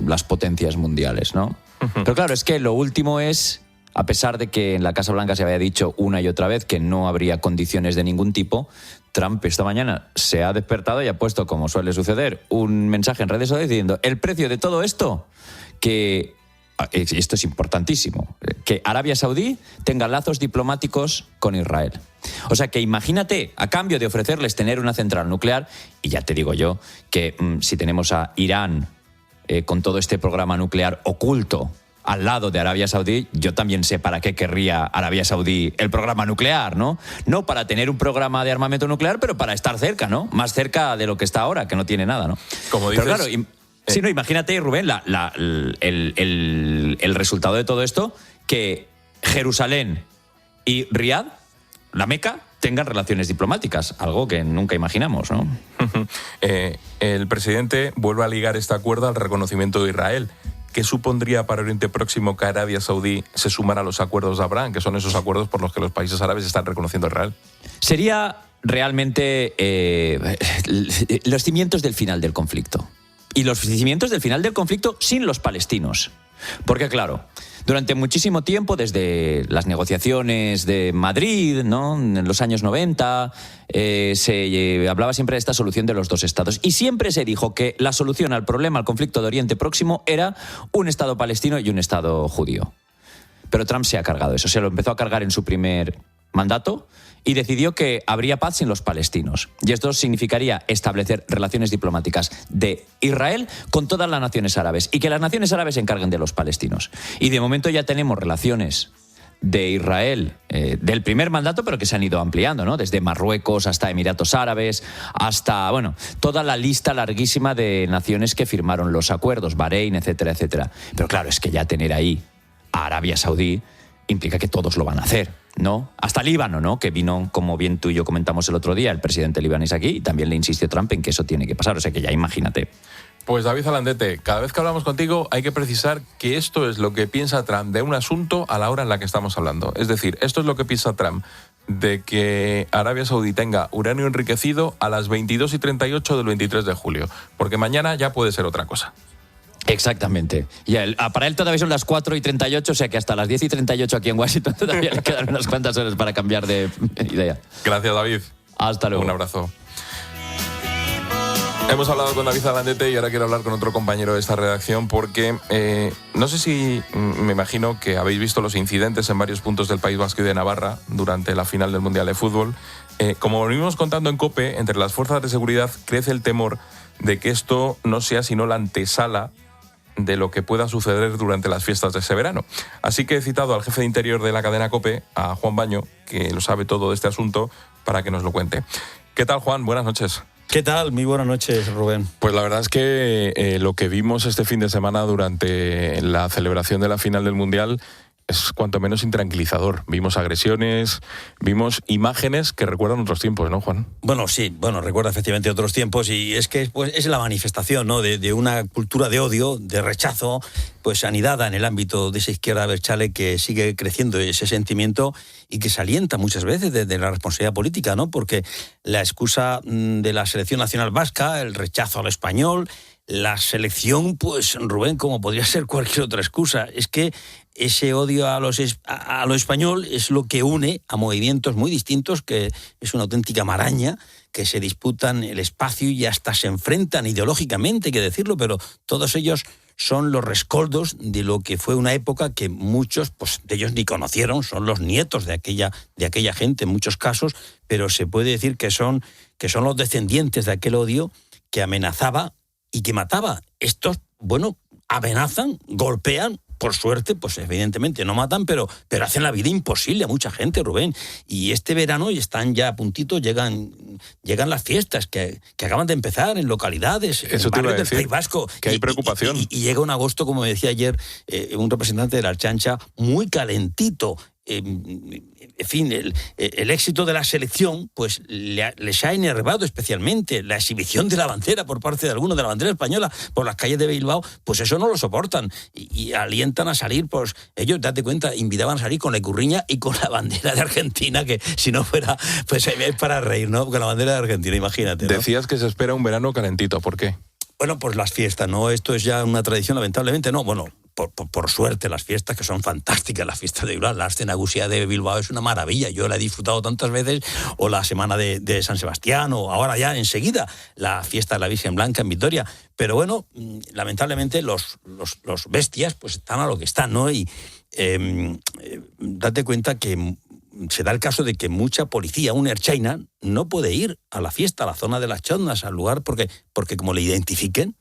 las potencias mundiales, ¿no? Pero claro, es que lo último es, a pesar de que en la Casa Blanca se había dicho una y otra vez que no habría condiciones de ningún tipo, Trump esta mañana se ha despertado y ha puesto, como suele suceder, un mensaje en redes sociales diciendo el precio de todo esto, que esto es importantísimo, que Arabia Saudí tenga lazos diplomáticos con Israel. O sea que imagínate, a cambio de ofrecerles tener una central nuclear, y ya te digo yo que si tenemos a Irán con todo este programa nuclear oculto al lado de Arabia Saudí, yo también sé para qué querría Arabia Saudí el programa nuclear, ¿no? No para tener un programa de armamento nuclear, pero para estar cerca, ¿no? Más cerca de lo que está ahora, que no tiene nada, ¿no? Como dices... Pero claro, sí, no, imagínate, Rubén, el resultado de todo esto, que Jerusalén y Riad, la Meca, tengan relaciones diplomáticas, algo que nunca imaginamos, ¿no? El presidente vuelve a ligar este acuerdo al reconocimiento de Israel. ¿Qué supondría para Oriente Próximo que Arabia Saudí se sumara a los acuerdos de Abraham, que son esos acuerdos por los que los países árabes están reconociendo a Israel? Sería realmente los cimientos del final del conflicto. Y los cimientos del final del conflicto sin los palestinos. Porque claro, durante muchísimo tiempo, desde las negociaciones de Madrid, ¿no?, en los años 90, se hablaba siempre de esta solución de los dos estados. Y siempre se dijo que la solución al problema, al conflicto de Oriente Próximo, era un estado palestino y un estado judío. Pero Trump se ha cargado eso, se lo empezó a cargar en su primer mandato y decidió que habría paz sin los palestinos. Y esto significaría establecer relaciones diplomáticas de Israel con todas las naciones árabes y que las naciones árabes se encarguen de los palestinos. Y de momento ya tenemos relaciones de Israel del primer mandato, pero que se han ido ampliando, ¿no? Desde Marruecos hasta Emiratos Árabes, hasta, bueno, toda la lista larguísima de naciones que firmaron los acuerdos, Bahrein, etcétera, etcétera. Pero claro, es que ya tener ahí a Arabia Saudí implica que todos lo van a hacer, ¿no? Hasta Líbano, ¿no?, que vino, como bien tú y yo comentamos el otro día, el presidente libanés aquí, y también le insistió Trump en que eso tiene que pasar, o sea que ya imagínate. Pues David Alandete, cada vez que hablamos contigo hay que precisar que esto es lo que piensa Trump de un asunto a la hora en la que estamos hablando. Es decir, esto es lo que piensa Trump de que Arabia Saudí tenga uranio enriquecido a las 22:38 del 23 de julio, porque mañana ya puede ser otra cosa. Exactamente. Y para él todavía son las 4:38, o sea que hasta las 10:38 aquí en Washington todavía le quedan unas cuantas horas para cambiar de idea. Gracias, David. Hasta luego. Un abrazo. Hemos hablado con David Alandete y ahora quiero hablar con otro compañero de esta redacción porque no sé si, me imagino que habéis visto los incidentes en varios puntos del País Vasco y de Navarra durante la final del Mundial de Fútbol. Como venimos contando en COPE, entre las fuerzas de seguridad crece el temor de que esto no sea sino la antesala de lo que pueda suceder durante las fiestas de ese verano. Así que he citado al jefe de Interior de la cadena COPE, a Juan Baño, que lo sabe todo de este asunto, para que nos lo cuente. ¿Qué tal, Juan? Buenas noches. ¿Qué tal? Muy buenas noches, Rubén. Pues la verdad es que lo que vimos este fin de semana durante la celebración de la final del Mundial es cuanto menos intranquilizador. Vimos agresiones, vimos imágenes que recuerdan otros tiempos, ¿no, Juan? Bueno, sí, recuerda efectivamente otros tiempos y es que pues, es la manifestación, ¿no?, de una cultura de odio, de rechazo, pues anidada en el ámbito de esa izquierda abertzale que sigue creciendo ese sentimiento y que se alienta muchas veces de la responsabilidad política, ¿no? Porque la excusa de la selección nacional vasca, el rechazo al español, La selección, pues, Rubén, como podría ser cualquier otra excusa, es que ese odio a lo español es lo que une a movimientos muy distintos, que es una auténtica maraña, que se disputan el espacio y hasta se enfrentan ideológicamente, hay que decirlo, pero todos ellos son los rescoldos de lo que fue una época que muchos, pues, de ellos ni conocieron, son los nietos de aquella gente en muchos casos, pero se puede decir que son los descendientes de aquel odio que amenazaba y que mataba. Estos, bueno, amenazan, golpean. Por suerte, pues evidentemente no matan, pero hacen la vida imposible a mucha gente, Rubén. Y este verano, y están ya a puntito, llegan las fiestas que acaban de empezar en localidades, eso en barrios del País Vasco. Que hay preocupación. Y llega un agosto, como me decía ayer un representante de la Archancha, muy calentito. En fin, el éxito de la selección pues les ha enervado especialmente. La exhibición de la bandera por parte de algunos, de la bandera española por las calles de Bilbao, pues eso no lo soportan y alientan a salir, pues ellos, date cuenta, invitaban a salir con la icurriña y con la bandera de Argentina, que si no fuera, pues es para reír, ¿no? Con la bandera de Argentina, imagínate, ¿no? Decías que se espera un verano calentito, ¿por qué? Bueno, pues las fiestas, ¿no? Esto es ya una tradición, lamentablemente, no, bueno. Por suerte, las fiestas, que son fantásticas, las fiestas de Bilbao, la Arte Nagusia de Bilbao es una maravilla, yo la he disfrutado tantas veces, o la semana de San Sebastián, o ahora ya enseguida la fiesta de la Virgen Blanca en Vitoria, pero bueno, lamentablemente los bestias pues están a lo que están, ¿no? Y date cuenta que se da el caso de que mucha policía, un erchaina, no puede ir a la fiesta, a la zona de las chondas, al lugar, porque como le identifiquen,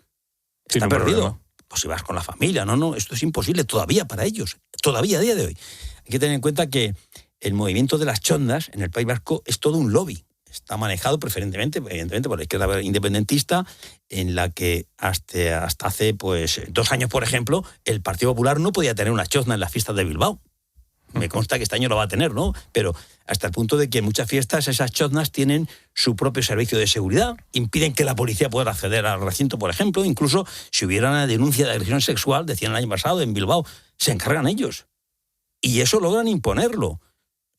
está perdido. Problema. Pues si vas con la familia, no, esto es imposible todavía para ellos, todavía a día de hoy. Hay que tener en cuenta que el movimiento de las chondas en el País Vasco es todo un lobby. Está manejado preferentemente, evidentemente, por la izquierda independentista, en la que hasta hace pues 2 años, por ejemplo, el Partido Popular no podía tener una chozna en las fiestas de Bilbao. Me consta que este año lo va a tener, ¿no? Pero hasta el punto de que en muchas fiestas esas choznas tienen su propio servicio de seguridad, impiden que la policía pueda acceder al recinto, por ejemplo. Incluso si hubiera una denuncia de agresión sexual, decían el año pasado en Bilbao, se encargan ellos. Y eso logran imponerlo.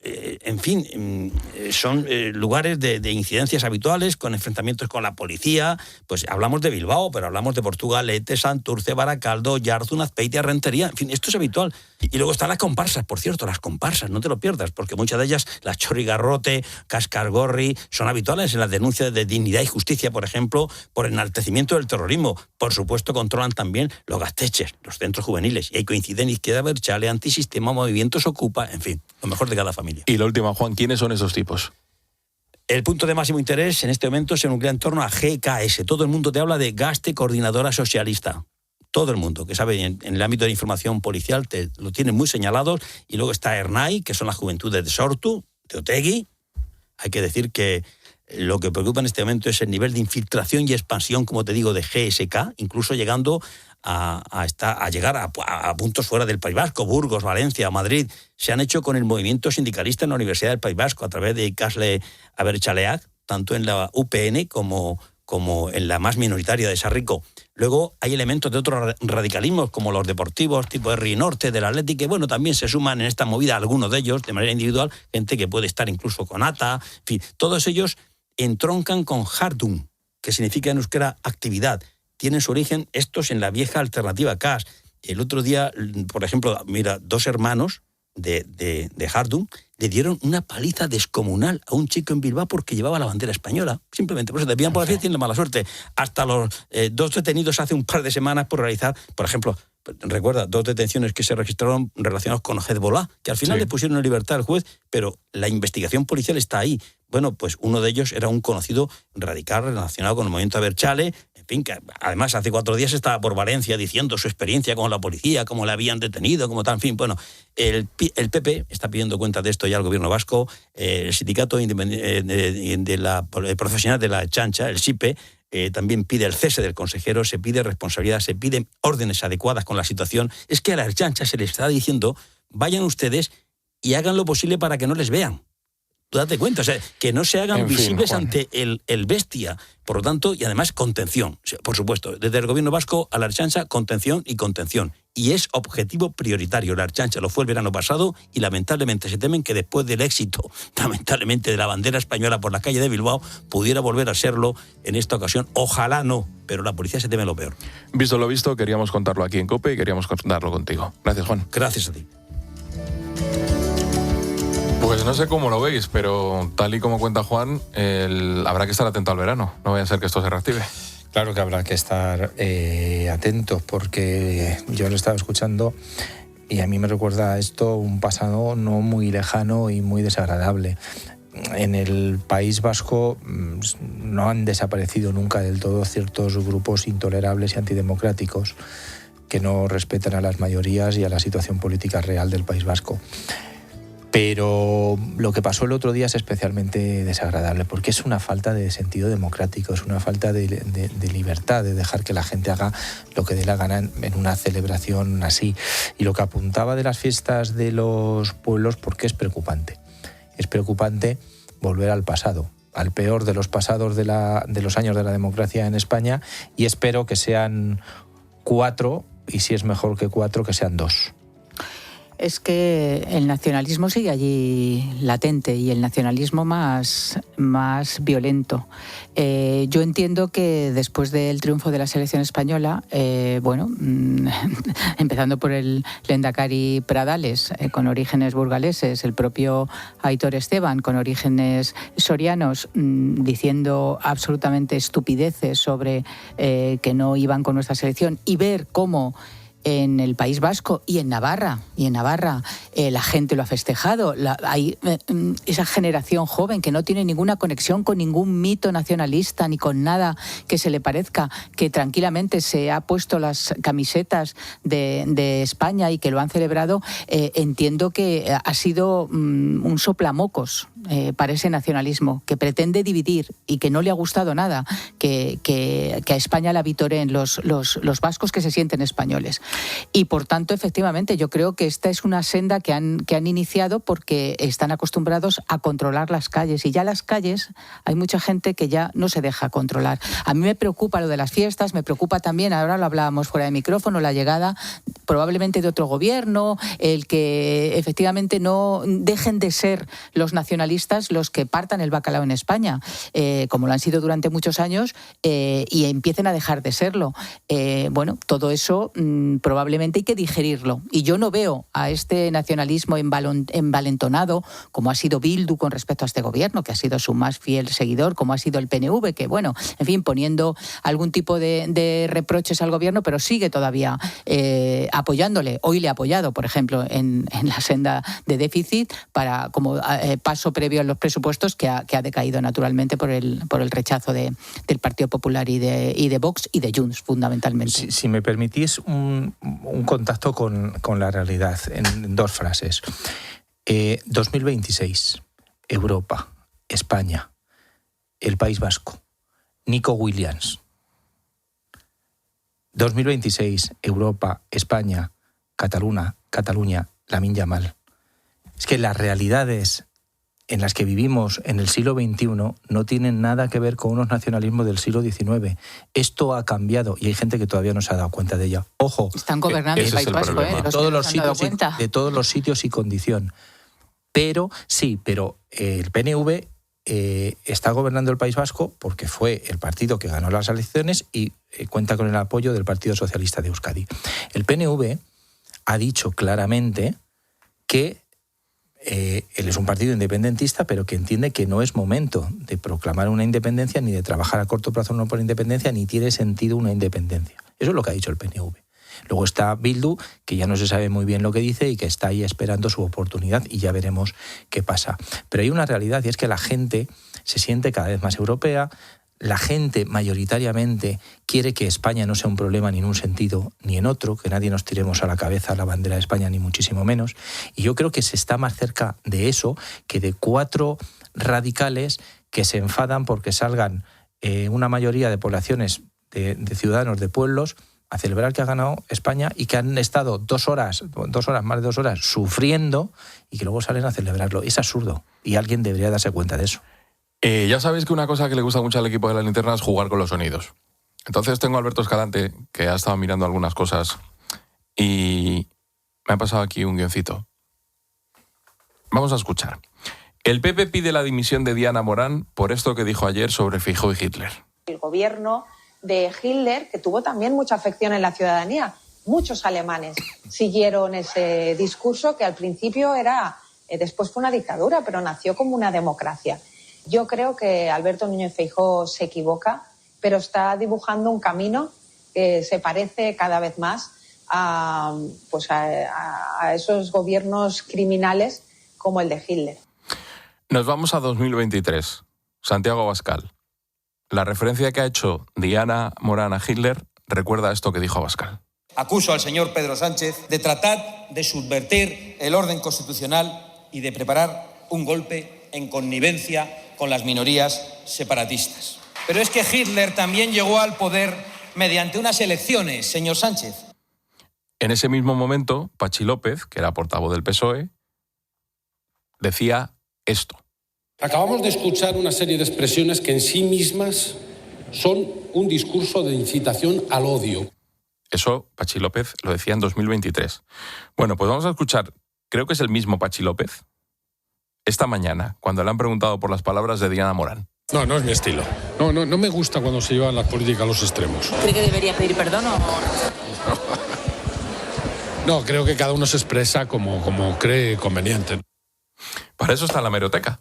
En fin, son lugares de incidencias habituales, con enfrentamientos con la policía. Pues hablamos de Bilbao, pero hablamos de Portugalete, Santurce, Baracaldo, Yarzun, Azpeitia, Rentería. En fin, esto es habitual. Y luego están las comparsas, por cierto, las comparsas, no te lo pierdas, porque muchas de ellas, la Chorrigarrote, Cascargorri, son habituales en las denuncias de Dignidad y Justicia, por ejemplo, por enaltecimiento del terrorismo. Por supuesto, controlan también los gasteches, los centros juveniles. Y ahí coinciden Izquierda Abertzale, Antisistema, Movimientos Ocupa, en fin, lo mejor de cada familia. Y la última, Juan, ¿quiénes son esos tipos? El punto de máximo interés en este momento se nuclea en torno a GKS. Todo el mundo te habla de Gaste Coordinadora Socialista. Todo el mundo que sabe en el ámbito de la información policial te lo tienen muy señalados. Y luego está ERNAI, que son las juventudes de Sortu, de Otegi. Hay que decir que lo que preocupa en este momento es el nivel de infiltración y expansión, como te digo, de GSK, incluso llegando a llegar a puntos fuera del País Vasco, Burgos, Valencia, Madrid. Se han hecho con el movimiento sindicalista en la Universidad del País Vasco a través de Ikasle Abertzaleak, tanto en la UPN como en la más minoritaria de Sarrico. Luego hay elementos de otros radicalismos, como los deportivos, tipo Herri Norte, del Atlético, que bueno, también se suman en esta movida algunos de ellos, de manera individual, gente que puede estar incluso con ATA, en fin, todos ellos entroncan con Jardun, que significa en euskera actividad. Tienen su origen estos en la vieja alternativa CAS. El otro día, por ejemplo, mira, 2 hermanos de Jardun le dieron una paliza descomunal a un chico en Bilbao porque llevaba la bandera española. Simplemente, por eso te pillan por la fiesta y tienen mala suerte. Hasta los 2 detenidos hace un par de semanas por realizar, por ejemplo, recuerda, 2 detenciones que se registraron relacionadas con Hezbollah, que al final le pusieron en libertad al juez, pero la investigación policial está ahí. Bueno, pues uno de ellos era un conocido radical relacionado con el movimiento Abertzale, en fin, que además hace 4 días estaba por Valencia diciendo su experiencia con la policía, cómo le habían detenido, como tal, en fin. Bueno, el PP está pidiendo cuenta de esto ya al gobierno vasco, el sindicato profesional de la Chancha, el SIPE, también pide el cese del consejero, se pide responsabilidad, se piden órdenes adecuadas con la situación. Es que a la Chancha se les está diciendo, vayan ustedes y hagan lo posible para que no les vean. Tú date cuenta, o sea, que no se hagan visibles ante el bestia. Por lo tanto, y además contención, por supuesto. Desde el gobierno vasco a la Ertzaintza, contención y contención. y es objetivo prioritario. La Ertzaintza lo fue el verano pasado y lamentablemente se temen que después del éxito, lamentablemente, de la bandera española por la calle de Bilbao, pudiera volver a serlo en esta ocasión. Ojalá no, pero la policía se teme lo peor. Visto lo visto, queríamos contarlo aquí en COPE y queríamos contarlo contigo. Gracias, Juan. Gracias a ti. Pues no sé cómo lo veis, pero tal y como cuenta Juan, habrá que estar atento al verano. No vaya a ser que esto se reactive. Claro que habrá que estar atentos, porque yo lo estaba escuchando y a mí me recuerda esto un pasado no muy lejano y muy desagradable. En el País Vasco no han desaparecido nunca del todo ciertos grupos intolerables y antidemocráticos que no respetan a las mayorías y a la situación política real del País Vasco. Pero lo que pasó el otro día es especialmente desagradable, porque es una falta de sentido democrático, es una falta de libertad, de dejar que la gente haga lo que dé la gana en una celebración así. Y lo que apuntaba de las fiestas de los pueblos, porque es preocupante. Es preocupante volver al pasado, al peor de los pasados de los años de la democracia en España, y espero que sean 4, y si es mejor que 4, que sean 2. Es que el nacionalismo sigue allí latente, y el nacionalismo más violento. Yo entiendo que después del triunfo de la selección española, empezando por el Lehendakari Pradales, con orígenes burgaleses, el propio Aitor Esteban, con orígenes sorianos, diciendo absolutamente estupideces sobre que no iban con nuestra selección, y ver cómo en el País Vasco y en Navarra la gente lo ha festejado. Hay esa generación joven que no tiene ninguna conexión con ningún mito nacionalista ni con nada que se le parezca, que tranquilamente se ha puesto las camisetas de España y que lo han celebrado. Entiendo que ha sido un soplamocos para ese nacionalismo que pretende dividir y que no le ha gustado nada que a España la vitoreen los vascos que se sienten españoles. Y por tanto, efectivamente, yo creo que esta es una senda que han iniciado porque están acostumbrados a controlar las calles, y ya las calles hay mucha gente que ya no se deja controlar. A mí me preocupa lo de las fiestas, me preocupa también, ahora lo hablábamos fuera de micrófono, la llegada probablemente de otro gobierno, el que efectivamente no dejen de ser los nacionalistas los que partan el bacalao en España, como lo han sido durante muchos años, y empiecen a dejar de serlo. Todo eso probablemente hay que digerirlo. Y yo no veo a este nacionalismo envalentonado, como ha sido Bildu con respecto a este gobierno, que ha sido su más fiel seguidor, como ha sido el PNV, que poniendo algún tipo de reproches al gobierno, pero sigue todavía apoyándole. Hoy le ha apoyado, por ejemplo, en la senda de déficit, como paso previo a los presupuestos, que ha decaído naturalmente por el rechazo del Partido Popular y de Vox y de Junts, fundamentalmente. Si me permitís un contacto con la realidad en 2 frases. 2026, Europa, España, el País Vasco, Nico Williams. 2026, Europa, España, Cataluña, Lamine Yamal. Es que las realidades en las que vivimos en el siglo XXI no tienen nada que ver con unos nacionalismos del siglo XIX. Esto ha cambiado y hay gente que todavía no se ha dado cuenta de ello. Ojo, están gobernando el País Vasco, de todos los sitios y condición. Pero el PNV está gobernando el País Vasco porque fue el partido que ganó las elecciones y cuenta con el apoyo del Partido Socialista de Euskadi. El PNV ha dicho claramente que él es un partido independentista, pero que entiende que no es momento de proclamar una independencia, ni de trabajar a corto plazo no por la independencia, ni tiene sentido una independencia. Eso es lo que ha dicho el PNV. Luego está Bildu, que ya no se sabe muy bien lo que dice y que está ahí esperando su oportunidad, y ya veremos qué pasa. Pero hay una realidad, y es que la gente se siente cada vez más europea. La gente mayoritariamente quiere que España no sea un problema ni en un sentido ni en otro, que nadie nos tiremos a la cabeza la bandera de España, ni muchísimo menos. Y yo creo que se está más cerca de eso que de 4 radicales que se enfadan porque salgan una mayoría de poblaciones, de ciudadanos, de pueblos, a celebrar que ha ganado España y que han estado 2 horas, más de 2 horas, sufriendo, y que luego salen a celebrarlo. Es absurdo y alguien debería darse cuenta de eso. Ya sabéis que una cosa que le gusta mucho al equipo de La Linterna es jugar con los sonidos. Entonces tengo a Alberto Escalante, que ha estado mirando algunas cosas Y me ha pasado aquí un guioncito. Vamos a escuchar. El PP pide la dimisión de Diana Morán por esto que dijo ayer sobre Feijóo y Hitler. El gobierno de Hitler, que tuvo también mucha afección en la ciudadanía. Muchos alemanes siguieron ese discurso que al principio después fue una dictadura, pero nació como una democracia. Yo creo que Alberto Núñez Feijóo se equivoca, pero está dibujando un camino que se parece cada vez más a esos gobiernos criminales como el de Hitler. Nos vamos a 2023. Santiago Abascal. La referencia que ha hecho Diana Morán a Hitler recuerda esto que dijo Abascal. Acuso al señor Pedro Sánchez de tratar de subvertir el orden constitucional y de preparar un golpe en connivencia con las minorías separatistas. Pero es que Hitler también llegó al poder mediante unas elecciones, señor Sánchez. En ese mismo momento, Patxi López, que era portavoz del PSOE, decía esto. Acabamos de escuchar una serie de expresiones que en sí mismas son un discurso de incitación al odio. Eso Patxi López lo decía en 2023. Bueno, pues vamos a escuchar, creo que es el mismo Patxi López, esta mañana, cuando le han preguntado por las palabras de Diana Morán. No es mi estilo. No me gusta cuando se llevan las políticas a los extremos. ¿Cree que debería pedir perdón o...? No, creo que cada uno se expresa como cree conveniente. Para eso está la hemeroteca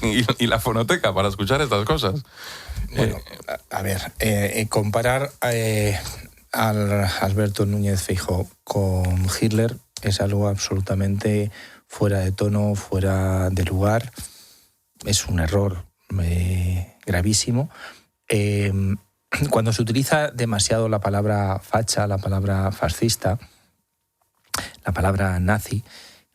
y la fonoteca, para escuchar estas cosas. Bueno, a ver, comparar al Alberto Núñez Feijóo con Hitler es algo absolutamente fuera de tono, fuera de lugar. Es un error gravísimo. Cuando se utiliza demasiado la palabra facha, la palabra fascista, la palabra nazi,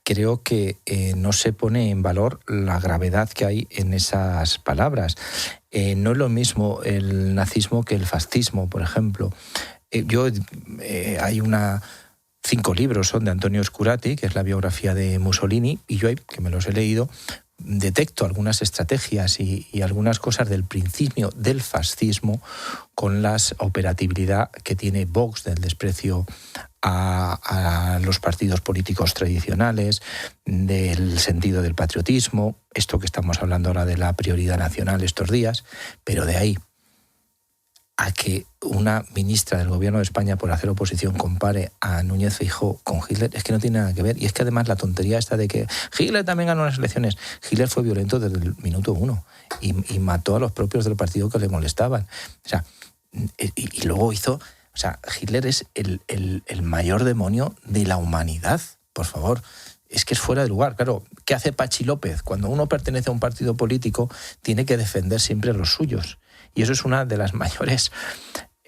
creo que no se pone en valor la gravedad que hay en esas palabras. No es lo mismo el nazismo que el fascismo, por ejemplo. Hay 5 libros, son de Antonio Scurati, que es la biografía de Mussolini, y yo, que me los he leído, detecto algunas estrategias y algunas cosas del principio del fascismo con la operatividad que tiene Vox del desprecio a los partidos políticos tradicionales, del sentido del patriotismo, esto que estamos hablando ahora de la prioridad nacional estos días, pero de ahí a que una ministra del Gobierno de España, por hacer oposición, compare a Núñez Feijóo con Hitler, es que no tiene nada que ver. Y es que además la tontería esta de que Hitler también ganó las elecciones. Hitler fue violento desde el minuto 1 y mató a los propios del partido que le molestaban. O sea, y luego hizo... O sea, Hitler es el mayor demonio de la humanidad, por favor. Es que es fuera de lugar. Claro, ¿qué hace Patxi López? Cuando uno pertenece a un partido político, tiene que defender siempre a los suyos. Y eso es una de las mayores,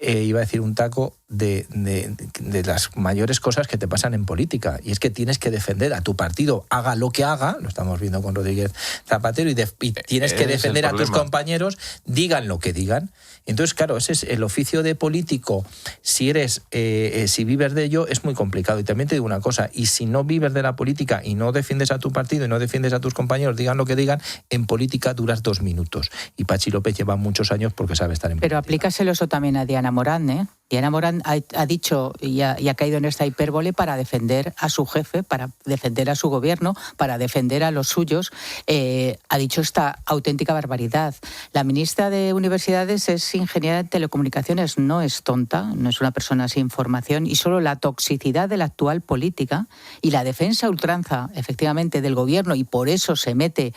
iba a decir un taco, de las mayores cosas que te pasan en política. Y es que tienes que defender a tu partido, haga lo que haga, lo estamos viendo con Rodríguez Zapatero, y tienes que defender a tus compañeros, digan lo que digan. Entonces, claro, ese es el oficio de político. Si vives de ello, es muy complicado. Y también te digo una cosa, y si no vives de la política y no defiendes a tu partido y no defiendes a tus compañeros, digan lo que digan, en política duras 2 minutos. Y Patxi López lleva muchos años porque sabe estar en política. Pero aplícaselo eso también a Diana Morán, ¿eh? Diana Morán ha dicho y ha caído en esta hipérbole para defender a su jefe, para defender a su gobierno, para defender a los suyos. Ha dicho esta auténtica barbaridad. La ministra de Universidades es ingeniera de telecomunicaciones, no es tonta, no es una persona sin formación, y solo la toxicidad de la actual política y la defensa a ultranza, efectivamente, del gobierno, y por eso se mete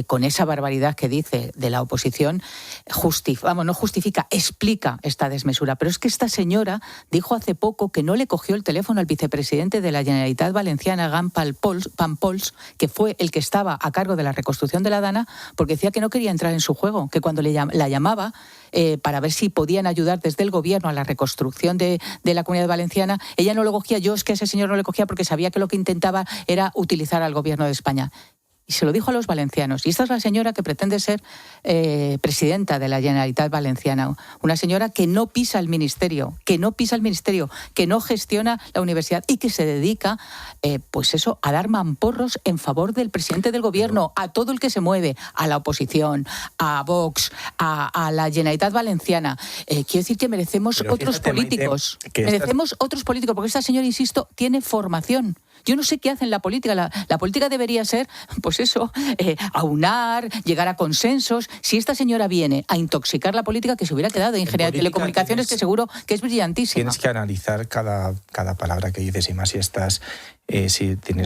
con esa barbaridad que dice de la oposición, no justifica, explica esta desmesura. Pero es que esta señora dijo hace poco que no le cogió el teléfono al vicepresidente de la Generalitat Valenciana, Gant Pampols, que fue el que estaba a cargo de la reconstrucción de la Dana, porque decía que no quería entrar en su juego, que cuando la llamaba para ver si podían ayudar desde el gobierno a la reconstrucción de la Comunidad Valenciana, ella no lo cogía. Yo es que a ese señor no le cogía porque sabía que lo que intentaba era utilizar al gobierno de España. Y se lo dijo a los valencianos. Y esta es la señora que pretende ser presidenta de la Generalitat Valenciana. Una señora que no pisa el ministerio, que no gestiona la universidad y que se dedica, a dar mamporros en favor del presidente del gobierno, a todo el que se mueve, a la oposición, a Vox, a la Generalitat Valenciana. Quiero decir que merecemos otros políticos. Merecemos otros políticos, porque esta señora, insisto, tiene formación. Yo no sé qué hace en la política. La política debería ser, aunar, llegar a consensos. Si esta señora viene a intoxicar la política, que se hubiera quedado en ingeniería de telecomunicaciones, que seguro que es brillantísima. Tienes que analizar cada palabra que dices, y más si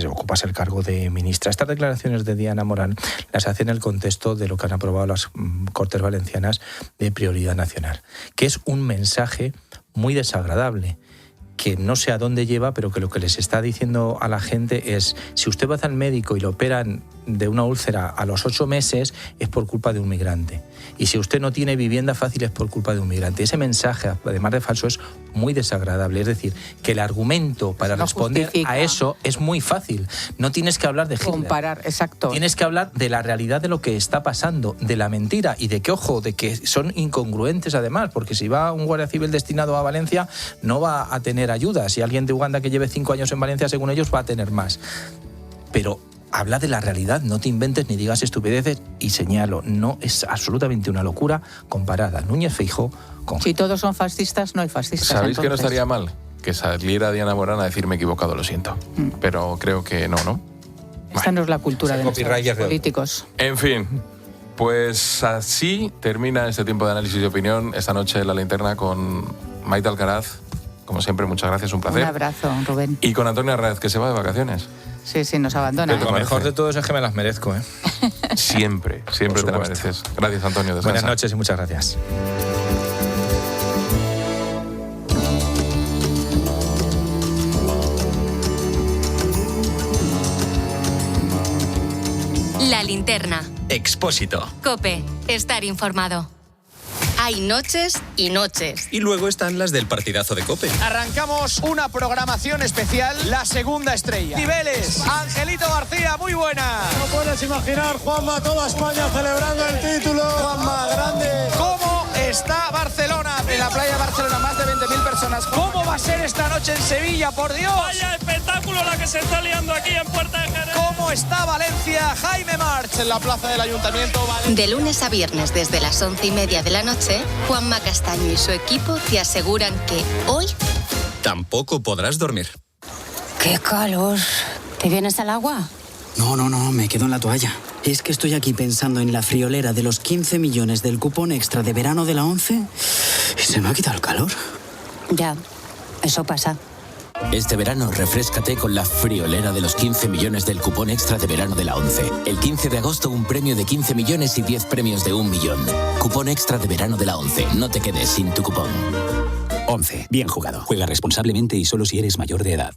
ocupas el cargo de ministra. Estas declaraciones de Diana Morán las hace en el contexto de lo que han aprobado las Cortes Valencianas de prioridad nacional, que es un mensaje muy desagradable, que no sé a dónde lleva, pero que lo que les está diciendo a la gente es: si usted va al médico y lo operan de una úlcera a los 8 meses, es por culpa de un migrante. Y si usted no tiene vivienda fácil, es por culpa de un migrante. Ese mensaje, además de falso, es muy desagradable. Es decir, que el argumento para responder justifica. A eso es muy fácil. No tienes que hablar de Hitler. Comparar, exacto. Tienes que hablar de la realidad de lo que está pasando, de la mentira y de que, ojo, de que son incongruentes además, porque si va un guardia civil destinado a Valencia, no va a tener ayudas. Y alguien de Uganda que lleve 5 años en Valencia, según ellos, va a tener más. Pero habla de la realidad, no te inventes ni digas estupideces, y señalo, no es absolutamente una locura comparada Núñez Feijóo con... Si todos son fascistas, no hay fascistas. ¿Sabéis entonces? que no estaría mal? Que saliera Diana Morán a decir: me he equivocado, lo siento. Pero creo que no. Esta no es la cultura de nuestros políticos. En fin, pues así termina este tiempo de análisis y opinión esta noche en La Linterna con Maite Alcaraz. Como siempre, muchas gracias, un placer. Un abrazo, Rubén. Y con Antonio Arraiz, que se va de vacaciones. Sí, nos abandona. Lo mejor de todo es que me las merezco, ¿eh? Siempre te la mereces. Gracias, Antonio. Descansa. Buenas noches y muchas gracias. La Linterna. Expósito. COPE. Estar informado. Hay noches y noches. Y luego están las del partidazo de COPE. Arrancamos una programación especial, la segunda estrella. Niveles, Angelito García, muy buena. No puedes imaginar, Juanma, toda España celebrando el título. Juanma, grande. ¿Cómo está Barcelona? En la playa de Barcelona, más de 20.000 personas. ¿Cómo va a ser esta noche en Sevilla, por Dios? Vaya espectáculo la que se está liando aquí en Puerta de Jerez. ¿Cómo está Valencia? Jaime March en la plaza del Ayuntamiento. De lunes a viernes desde las 11:30 de la noche, Juanma Castaño y su equipo te aseguran que hoy tampoco podrás dormir. ¡Qué calor! ¿Te vienes al agua? No, me quedo en la toalla. Es que estoy aquí pensando en la friolera de los 15 millones del cupón extra de verano de la 11 y se me ha quitado el calor. Ya, eso pasa. Este verano refréscate con la friolera de los 15 millones del cupón extra de verano de la 11. El 15 de agosto un premio de 15 millones y 10 premios de 1 millón. Cupón extra de verano de la 11. No te quedes sin tu cupón. 11. Bien jugado. Juega responsablemente y solo si eres mayor de edad.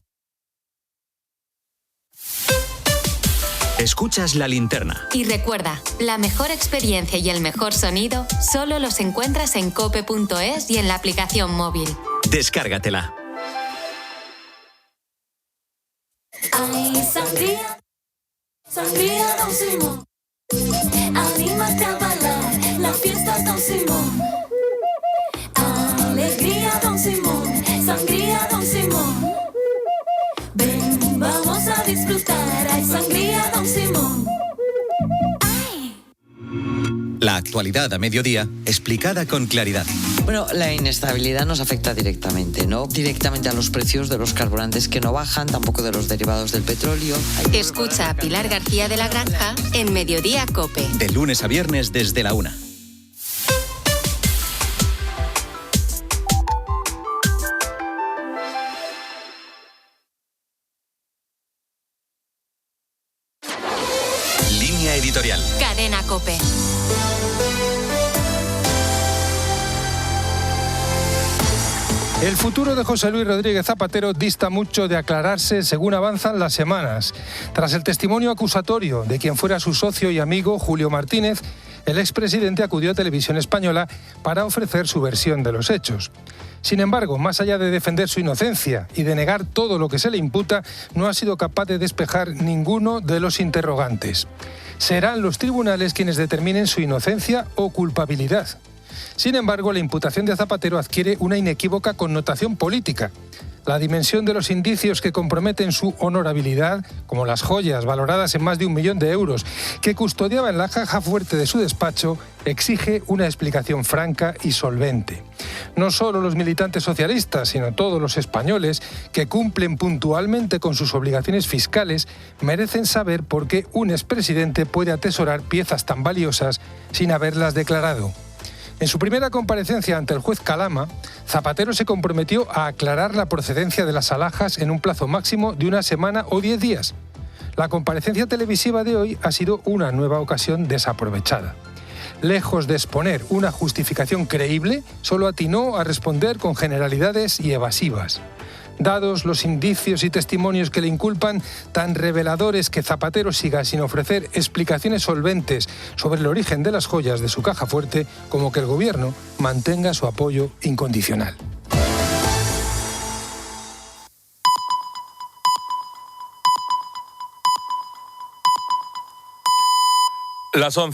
Escuchas La Linterna. Y recuerda, la mejor experiencia y el mejor sonido solo los encuentras en cope.es y en la aplicación móvil. Descárgatela. Ay, sangría, sangría Don Simón, anímate a bailar, la fiesta es Don Simón. Alegría Don Simón, sangría Don Simón. Ven, vamos a disfrutar, ay, sangría Don Simón. La actualidad a mediodía, explicada con claridad. Bueno, la inestabilidad nos afecta directamente, ¿no? Directamente a los precios de los carburantes que no bajan, tampoco de los derivados del petróleo. Escucha a Pilar García de la Granja en Mediodía COPE. De lunes a viernes desde la 1. Línea editorial. Cadena COPE. El futuro de José Luis Rodríguez Zapatero dista mucho de aclararse según avanzan las semanas. Tras el testimonio acusatorio de quien fuera su socio y amigo, Julio Martínez, el expresidente acudió a Televisión Española para ofrecer su versión de los hechos. Sin embargo, más allá de defender su inocencia y de negar todo lo que se le imputa, no ha sido capaz de despejar ninguno de los interrogantes. Serán los tribunales quienes determinen su inocencia o culpabilidad. Sin embargo, la imputación de Zapatero adquiere una inequívoca connotación política. La dimensión de los indicios que comprometen su honorabilidad, como las joyas valoradas en más de 1 millón de euros que custodiaba en la caja fuerte de su despacho, exige una explicación franca y solvente. No solo los militantes socialistas, sino todos los españoles que cumplen puntualmente con sus obligaciones fiscales merecen saber por qué un expresidente puede atesorar piezas tan valiosas sin haberlas declarado. En su primera comparecencia ante el juez Calama, Zapatero se comprometió a aclarar la procedencia de las alhajas en un plazo máximo de 1 semana o 10 días. La comparecencia televisiva de hoy ha sido una nueva ocasión desaprovechada. Lejos de exponer una justificación creíble, solo atinó a responder con generalidades y evasivas. Dados los indicios y testimonios que le inculpan, tan reveladores que Zapatero siga sin ofrecer explicaciones solventes sobre el origen de las joyas de su caja fuerte, como que el Gobierno mantenga su apoyo incondicional. Las 11.